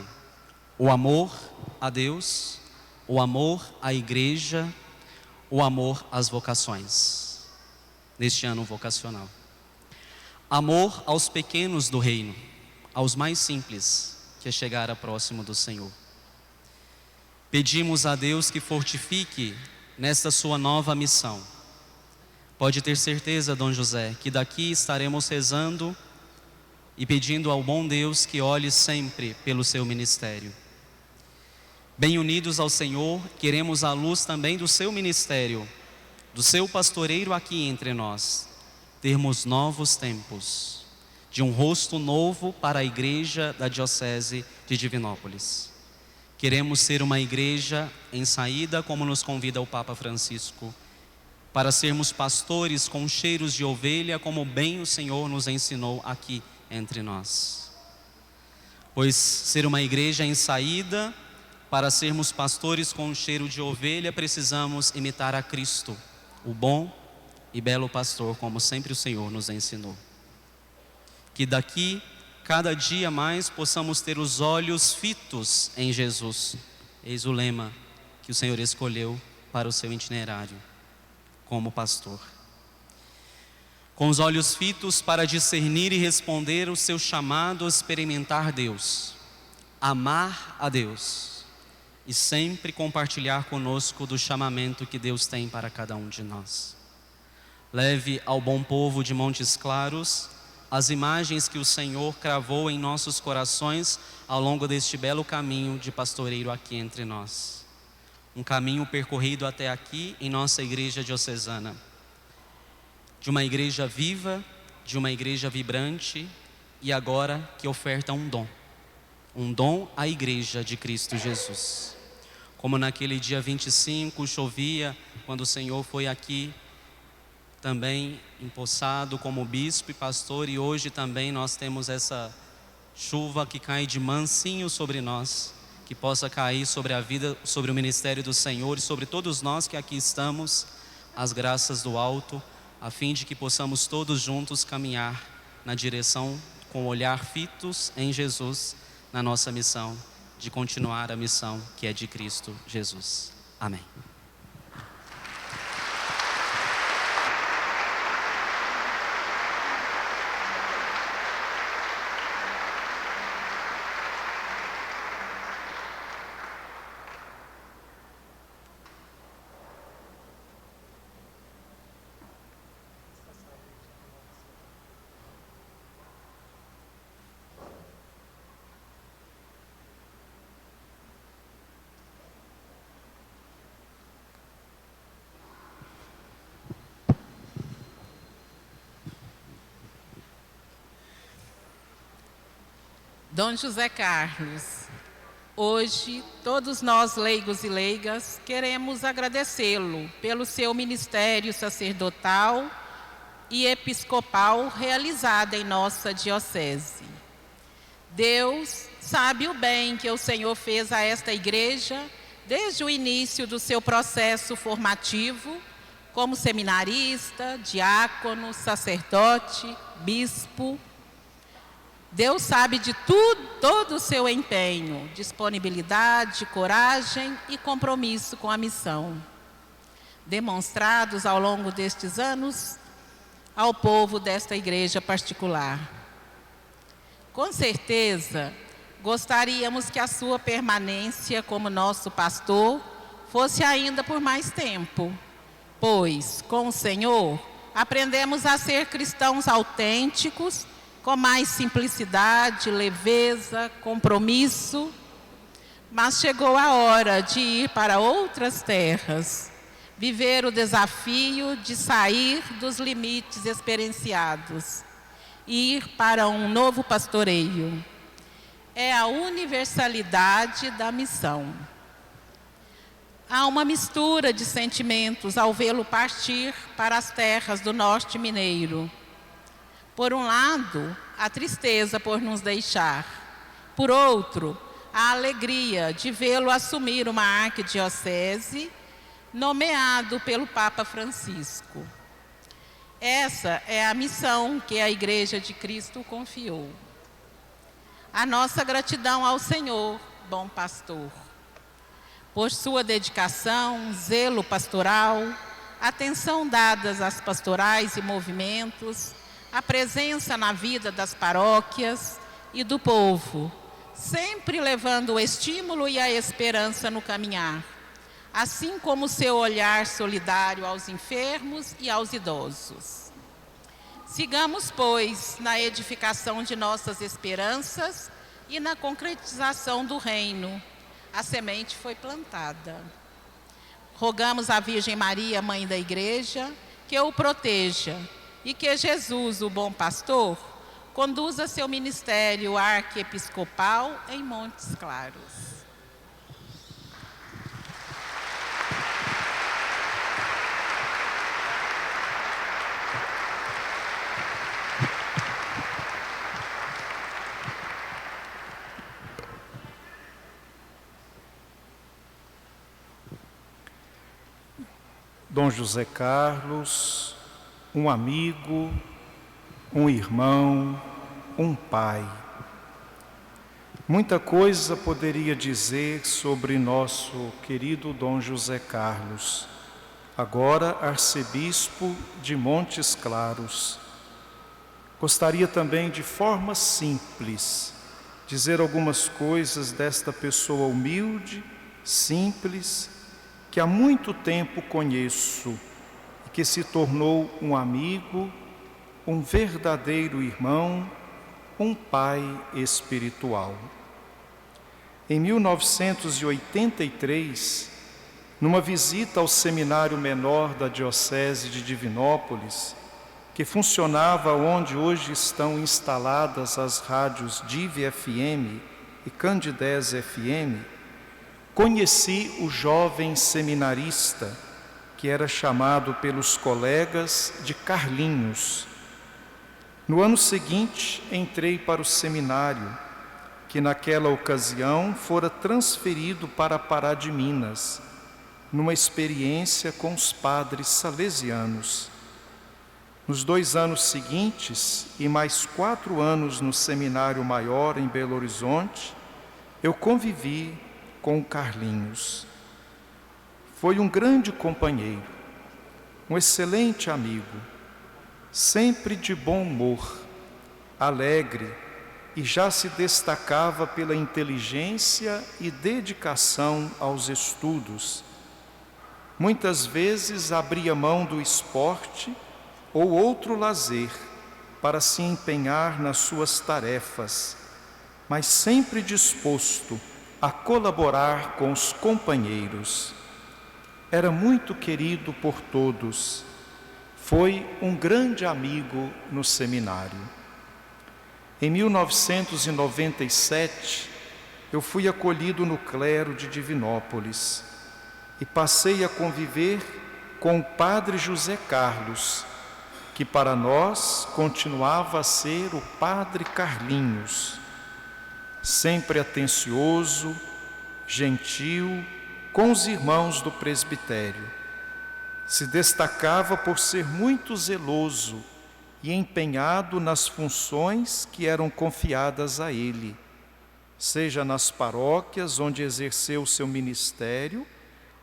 O amor a Deus, o amor à igreja, o amor às vocações, neste ano vocacional. Amor aos pequenos do reino, aos mais simples, que é chegar próximo do Senhor. Pedimos a Deus que fortifique nesta sua nova missão. Pode ter certeza, Dom José, que daqui estaremos rezando e pedindo ao bom Deus que olhe sempre pelo seu ministério. Bem unidos ao Senhor, queremos a luz também do seu ministério, do seu pastoreiro aqui entre nós, termos novos tempos, de um rosto novo para a igreja da Diocese de Divinópolis. Queremos ser uma igreja em saída, como nos convida o Papa Francisco, para sermos pastores com cheiros de ovelha, como bem o Senhor nos ensinou aqui entre nós. Pois ser uma igreja em saída, para sermos pastores com cheiro de ovelha, precisamos imitar a Cristo, o bom e belo pastor, como sempre o Senhor nos ensinou. Que daqui, cada dia mais, possamos ter os olhos fitos em Jesus. Eis o lema que o Senhor escolheu para o seu itinerário como pastor. Com os olhos fitos para discernir e responder o seu chamado a experimentar Deus, amar a Deus e sempre compartilhar conosco do chamamento que Deus tem para cada um de nós. Leve ao bom povo de Montes Claros as imagens que o Senhor cravou em nossos corações ao longo deste belo caminho de pastoreiro aqui entre nós. Um caminho percorrido até aqui em nossa igreja diocesana. De uma igreja viva, de uma igreja vibrante e agora que oferta um dom à igreja de Cristo Jesus. Como naquele dia 25 chovia, quando o Senhor foi aqui também empossado como bispo e pastor, e hoje também nós temos essa chuva que cai de mansinho sobre nós, que possa cair sobre a vida, sobre o ministério do Senhor e sobre todos nós que aqui estamos, as graças do alto, a fim de que possamos todos juntos caminhar na direção, com o olhar fitos em Jesus, na nossa missão, de continuar a missão que é de Cristo Jesus. Amém. Dom José Carlos, hoje todos nós leigos e leigas queremos agradecê-lo pelo seu ministério sacerdotal e episcopal realizado em nossa diocese. Deus sabe o bem que o Senhor fez a esta igreja desde o início do seu processo formativo, como seminarista, diácono, sacerdote, bispo. Deus sabe de todo o seu empenho, disponibilidade, coragem e compromisso com a missão, demonstrados ao longo destes anos ao povo desta igreja particular. Com certeza, gostaríamos que a sua permanência como nosso pastor fosse ainda por mais tempo, pois, com o Senhor, aprendemos a ser cristãos autênticos, com mais simplicidade, leveza, compromisso, mas chegou a hora de ir para outras terras, viver o desafio de sair dos limites experienciados, ir para um novo pastoreio. É a universalidade da missão. Há uma mistura de sentimentos ao vê-lo partir para as terras do norte mineiro. Por um lado, a tristeza por nos deixar. Por outro, a alegria de vê-lo assumir uma arquidiocese, nomeado pelo Papa Francisco. Essa é a missão que a Igreja de Cristo confiou. A nossa gratidão ao Senhor, bom pastor, por sua dedicação, zelo pastoral, atenção dadas às pastorais e movimentos, a presença na vida das paróquias e do povo, sempre levando o estímulo e a esperança no caminhar, assim como seu olhar solidário aos enfermos e aos idosos. Sigamos, pois, na edificação de nossas esperanças e na concretização do reino. A semente foi plantada. Rogamos à Virgem Maria, Mãe da Igreja, que o proteja e que Jesus, o bom pastor, conduza seu ministério arquiepiscopal em Montes Claros. Dom José Carlos, um amigo, um irmão, um pai. Muita coisa poderia dizer sobre nosso querido Dom José Carlos, agora arcebispo de Montes Claros. Gostaria também, de forma simples, dizer algumas coisas desta pessoa humilde, simples, que há muito tempo conheço e que se tornou um amigo, um verdadeiro irmão, um pai espiritual. Em 1983, numa visita ao seminário menor da Diocese de Divinópolis, que funcionava onde hoje estão instaladas as rádios Dive FM e Candidez FM, conheci o jovem seminarista, que era chamado pelos colegas de Carlinhos. No ano seguinte, entrei para o seminário, que naquela ocasião fora transferido para Pará de Minas, numa experiência com os padres salesianos. Nos 2 anos seguintes, e mais 4 anos no Seminário Maior em Belo Horizonte, eu convivi com o Carlinhos. Foi um grande companheiro, um excelente amigo, sempre de bom humor, alegre, e já se destacava pela inteligência e dedicação aos estudos. Muitas vezes abria mão do esporte ou outro lazer para se empenhar nas suas tarefas, mas sempre disposto a colaborar com os companheiros. Era muito querido por todos. Foi um grande amigo no seminário. Em 1997, eu fui acolhido no clero de Divinópolis e passei a conviver com o padre José Carlos, que para nós continuava a ser o padre Carlinhos, sempre atencioso, gentil, com os irmãos do presbitério. Se destacava por ser muito zeloso e empenhado nas funções que eram confiadas a ele, seja nas paróquias onde exerceu seu ministério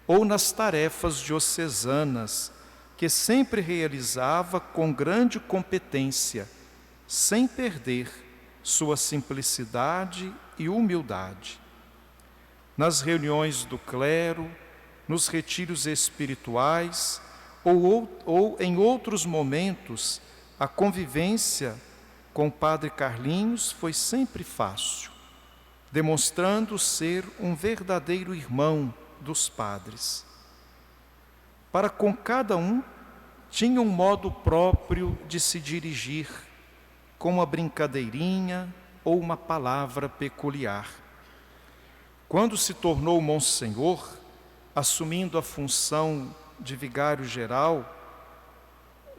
ou nas tarefas diocesanas, que sempre realizava com grande competência, sem perder sua simplicidade e humildade. Nas reuniões do clero, nos retiros espirituais ou em outros momentos, a convivência com o Padre Carlinhos foi sempre fácil, demonstrando ser um verdadeiro irmão dos padres. Para com cada um, tinha um modo próprio de se dirigir, com uma brincadeirinha ou uma palavra peculiar. Quando se tornou monsenhor, assumindo a função de vigário-geral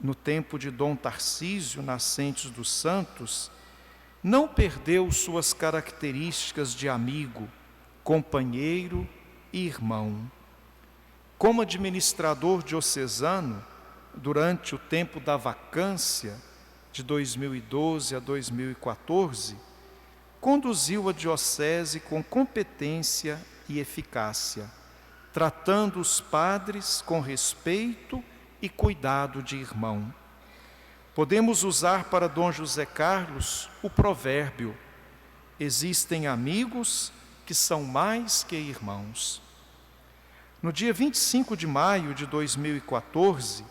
no tempo de Dom Tarcísio, Nascentes dos Santos, não perdeu suas características de amigo, companheiro e irmão. Como administrador diocesano, durante o tempo da vacância, de 2012 a 2014, conduziu a diocese com competência e eficácia, tratando os padres com respeito e cuidado de irmão. Podemos usar para Dom José Carlos o provérbio: existem amigos que são mais que irmãos. No dia 25 de maio de 2014,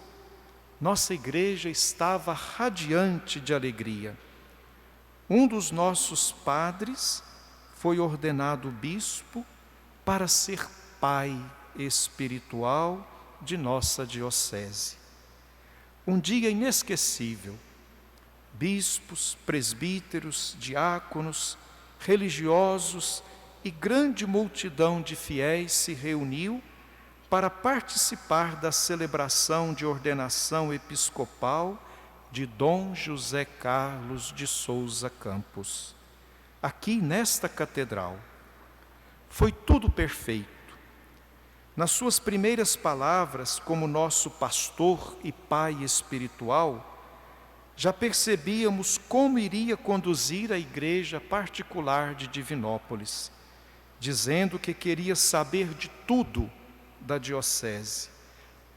nossa igreja estava radiante de alegria. Um dos nossos padres foi ordenado bispo para ser pai espiritual de nossa diocese. Um dia inesquecível. Bispos, presbíteros, diáconos, religiosos e grande multidão de fiéis se reuniu para participar da celebração de ordenação episcopal de Dom José Carlos de Souza Campos, aqui nesta catedral. Foi tudo perfeito. Nas suas primeiras palavras, como nosso pastor e pai espiritual, já percebíamos como iria conduzir a igreja particular de Divinópolis, dizendo que queria saber de tudo da diocese.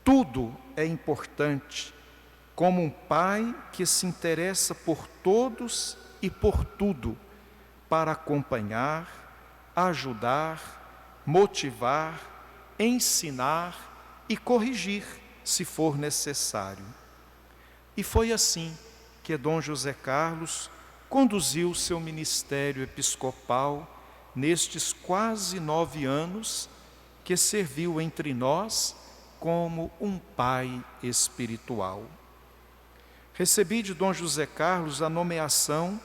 Tudo é importante, como um pai que se interessa por todos e por tudo, para acompanhar, ajudar, motivar, ensinar e corrigir, se for necessário. E foi assim que Dom José Carlos conduziu seu ministério episcopal nestes quase 9 anos, que serviu entre nós como um pai espiritual. Recebi de Dom José Carlos a nomeação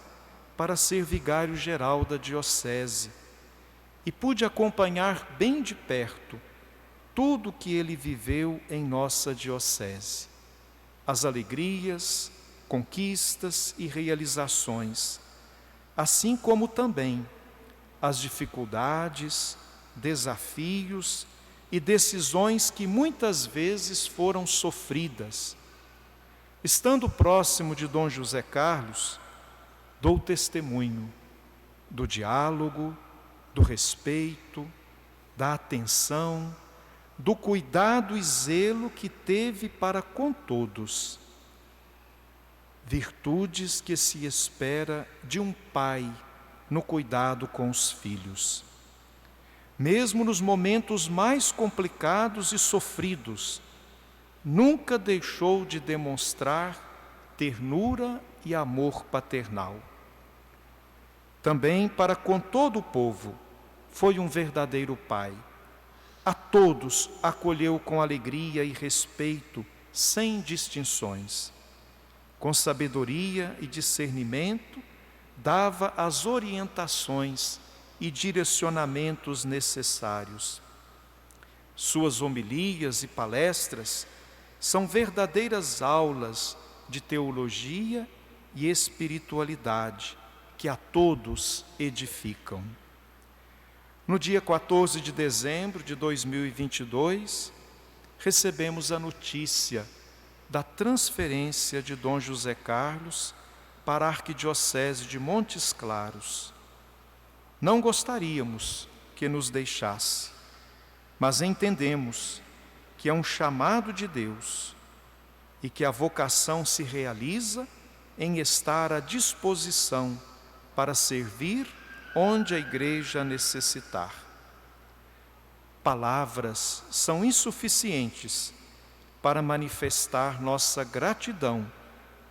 para ser vigário-geral da diocese e pude acompanhar bem de perto tudo que ele viveu em nossa diocese, as alegrias, conquistas e realizações, assim como também as dificuldades, desafios e decisões que muitas vezes foram sofridas. Estando próximo de Dom José Carlos, dou testemunho do diálogo, do respeito, da atenção, do cuidado e zelo que teve para com todos. Virtudes que se espera de um pai no cuidado com os filhos. Mesmo nos momentos mais complicados e sofridos, nunca deixou de demonstrar ternura e amor paternal. Também para com todo o povo, foi um verdadeiro pai. A todos acolheu com alegria e respeito, sem distinções. Com sabedoria e discernimento, dava as orientações e direcionamentos necessários. Suas homilias e palestras são verdadeiras aulas de teologia e espiritualidade que a todos edificam. No dia 14 de dezembro de 2022, recebemos a notícia da transferência de Dom José Carlos para a Arquidiocese de Montes Claros. Não gostaríamos que nos deixasse, mas entendemos que é um chamado de Deus e que a vocação se realiza em estar à disposição para servir onde a Igreja necessitar. Palavras são insuficientes para manifestar nossa gratidão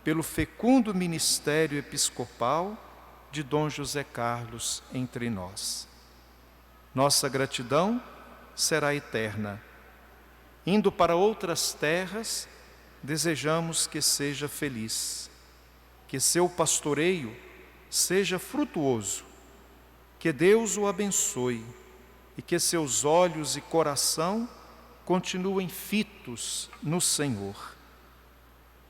pelo fecundo ministério episcopal de Dom José Carlos entre nós. Nossa gratidão será eterna. Indo para outras terras, desejamos que seja feliz, que seu pastoreio seja frutuoso, que Deus o abençoe e que seus olhos e coração continuem fitos no Senhor.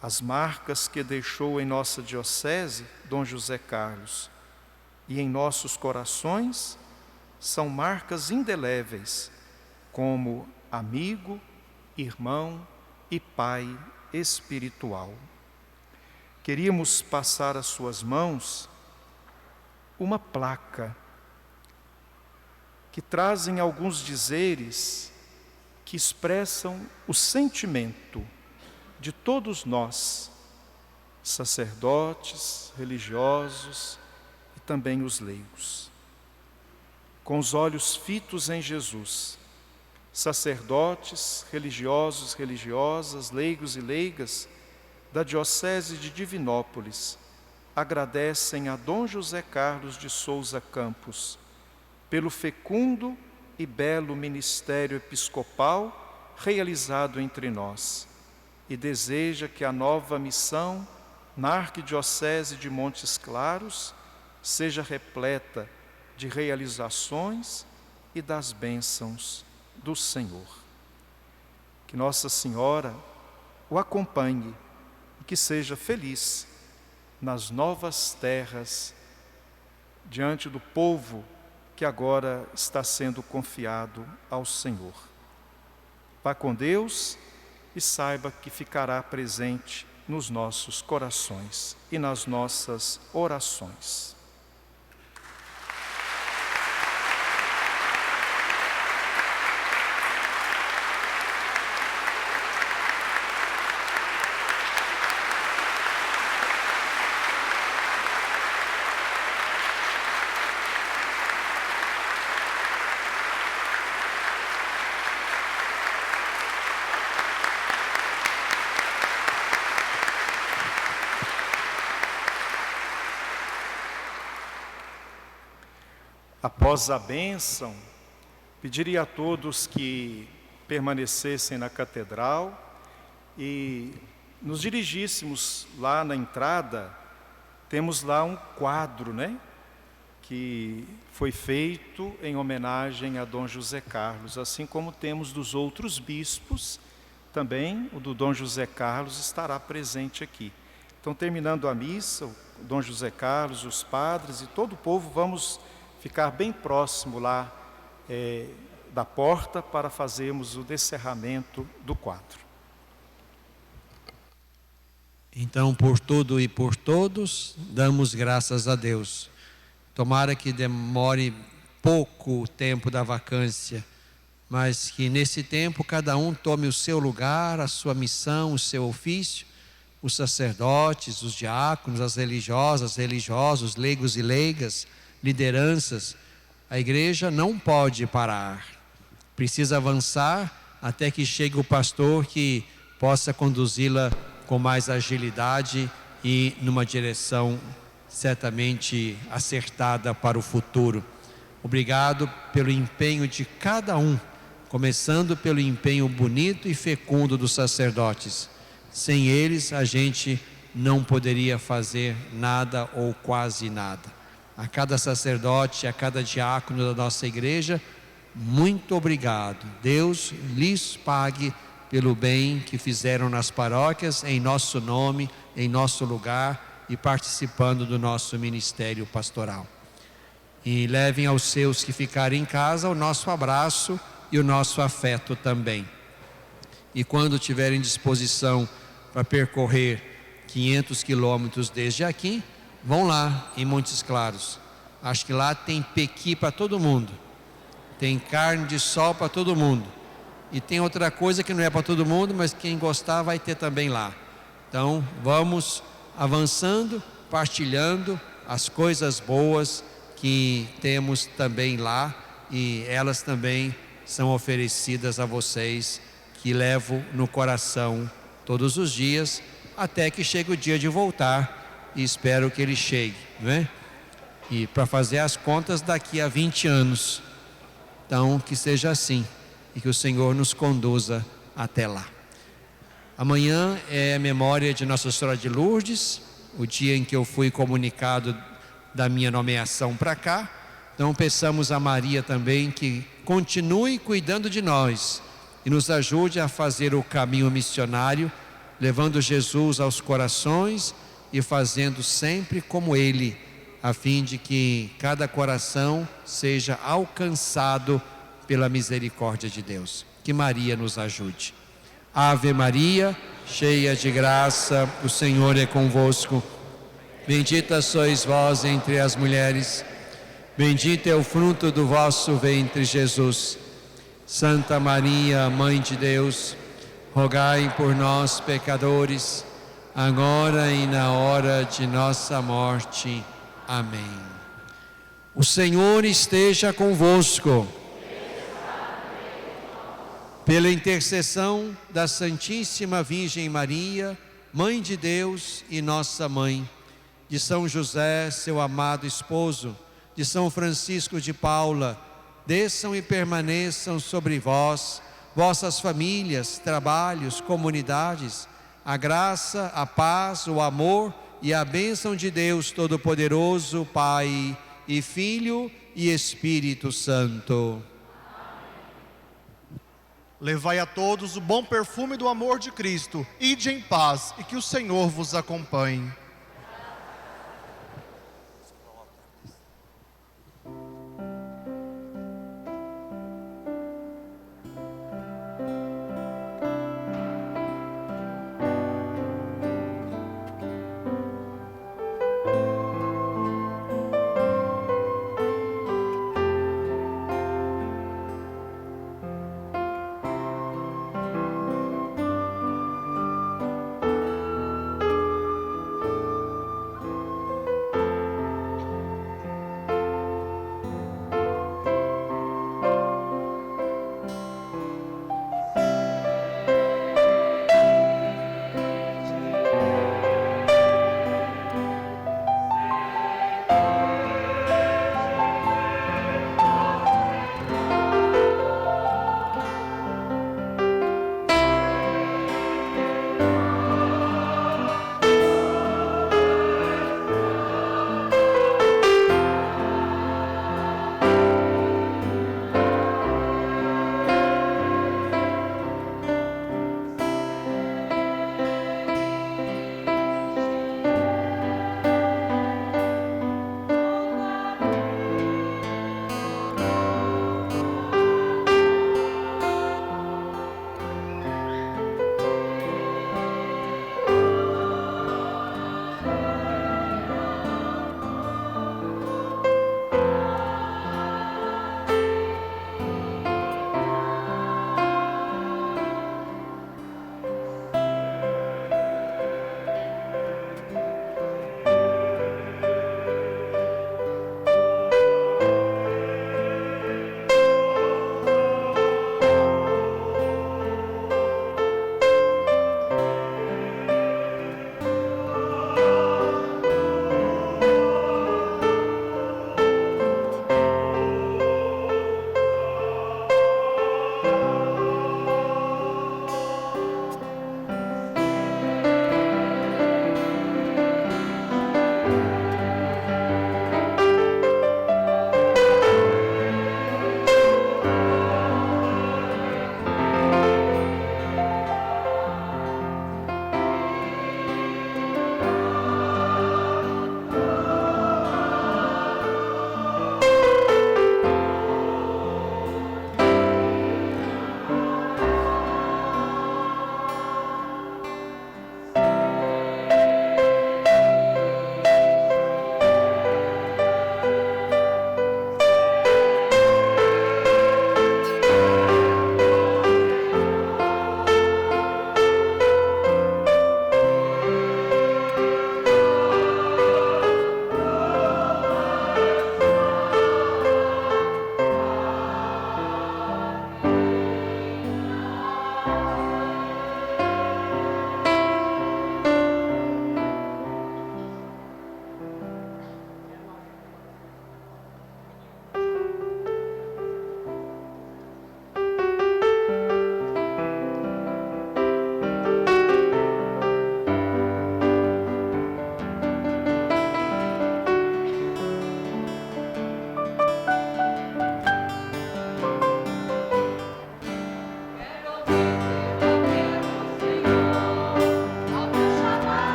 As marcas que deixou em nossa diocese, Dom José Carlos, e em nossos corações, são marcas indeléveis, como amigo, irmão e pai espiritual. Queríamos passar às suas mãos uma placa que trazem alguns dizeres que expressam o sentimento de todos nós, sacerdotes, religiosos e também os leigos. Com os olhos fitos em Jesus, sacerdotes, religiosos, religiosas, leigos e leigas da Diocese de Divinópolis agradecem a Dom José Carlos de Sousa Campos pelo fecundo e belo ministério episcopal realizado entre nós e deseja que a nova missão na Arquidiocese de Montes Claros seja repleta de realizações e das bênçãos do Senhor. Que Nossa Senhora o acompanhe e que seja feliz nas novas terras diante do povo que agora está sendo confiado ao Senhor. Vá com Deus e saiba que ficará presente nos nossos corações e nas nossas orações. Após a bênção, pediria a todos que permanecessem na catedral e nos dirigíssemos lá na entrada. Temos lá um quadro, que foi feito em homenagem a Dom José Carlos, assim como temos dos outros bispos, também o do Dom José Carlos estará presente aqui. Então, terminando a missa, o Dom José Carlos, os padres e todo o povo, vamos ficar bem próximo lá da porta para fazermos o descerramento do quadro. Então, por tudo e por todos, damos graças a Deus. Tomara que demore pouco o tempo da vacância, mas que nesse tempo cada um tome o seu lugar, a sua missão, o seu ofício, os sacerdotes, os diáconos, as religiosas, religiosos, leigos e leigas, lideranças. A igreja não pode parar, precisa avançar até que chegue o pastor que possa conduzi-la com mais agilidade e numa direção certamente acertada para o futuro. Obrigado pelo empenho de cada um, começando pelo empenho bonito e fecundo dos sacerdotes. Sem eles a gente não poderia fazer nada ou quase nada. A cada sacerdote, a cada diácono da nossa igreja, muito obrigado. Deus lhes pague pelo bem que fizeram nas paróquias, em nosso nome, em nosso lugar e participando do nosso ministério pastoral. E levem aos seus que ficarem em casa o nosso abraço e o nosso afeto também. E quando tiverem disposição para percorrer 500 quilômetros desde aqui, vão lá em Montes Claros. Acho que lá tem pequi para todo mundo, tem carne de sol para todo mundo, e tem outra coisa que não é para todo mundo, mas quem gostar vai ter também lá. Então vamos avançando, partilhando as coisas boas que temos também lá, e elas também são oferecidas a vocês, que levo no coração todos os dias, até que chegue o dia de voltar, e espero que ele chegue, não é? E para fazer as contas daqui a 20 anos. Então, que seja assim, e que o Senhor nos conduza até lá. Amanhã é a memória de Nossa Senhora de Lourdes, o dia em que eu fui comunicado da minha nomeação para cá. Então, peçamos a Maria também que continue cuidando de nós e nos ajude a fazer o caminho missionário, levando Jesus aos corações e fazendo sempre como Ele, a fim de que cada coração seja alcançado pela misericórdia de Deus. Que Maria nos ajude. Ave Maria, cheia de graça, o Senhor é convosco. Bendita sois vós entre as mulheres, bendito é o fruto do vosso ventre, Jesus. Santa Maria, Mãe de Deus, rogai por nós, pecadores, agora e na hora de nossa morte. Amém. O Senhor esteja convosco. Pela intercessão da Santíssima Virgem Maria, Mãe de Deus e nossa Mãe, de São José, seu amado esposo, de São Francisco de Paula, desçam e permaneçam sobre vós, vossas famílias, trabalhos, comunidades, a graça, a paz, o amor e a bênção de Deus Todo-Poderoso, Pai e Filho e Espírito Santo. Levai a todos o bom perfume do amor de Cristo. Ide em paz e que o Senhor vos acompanhe.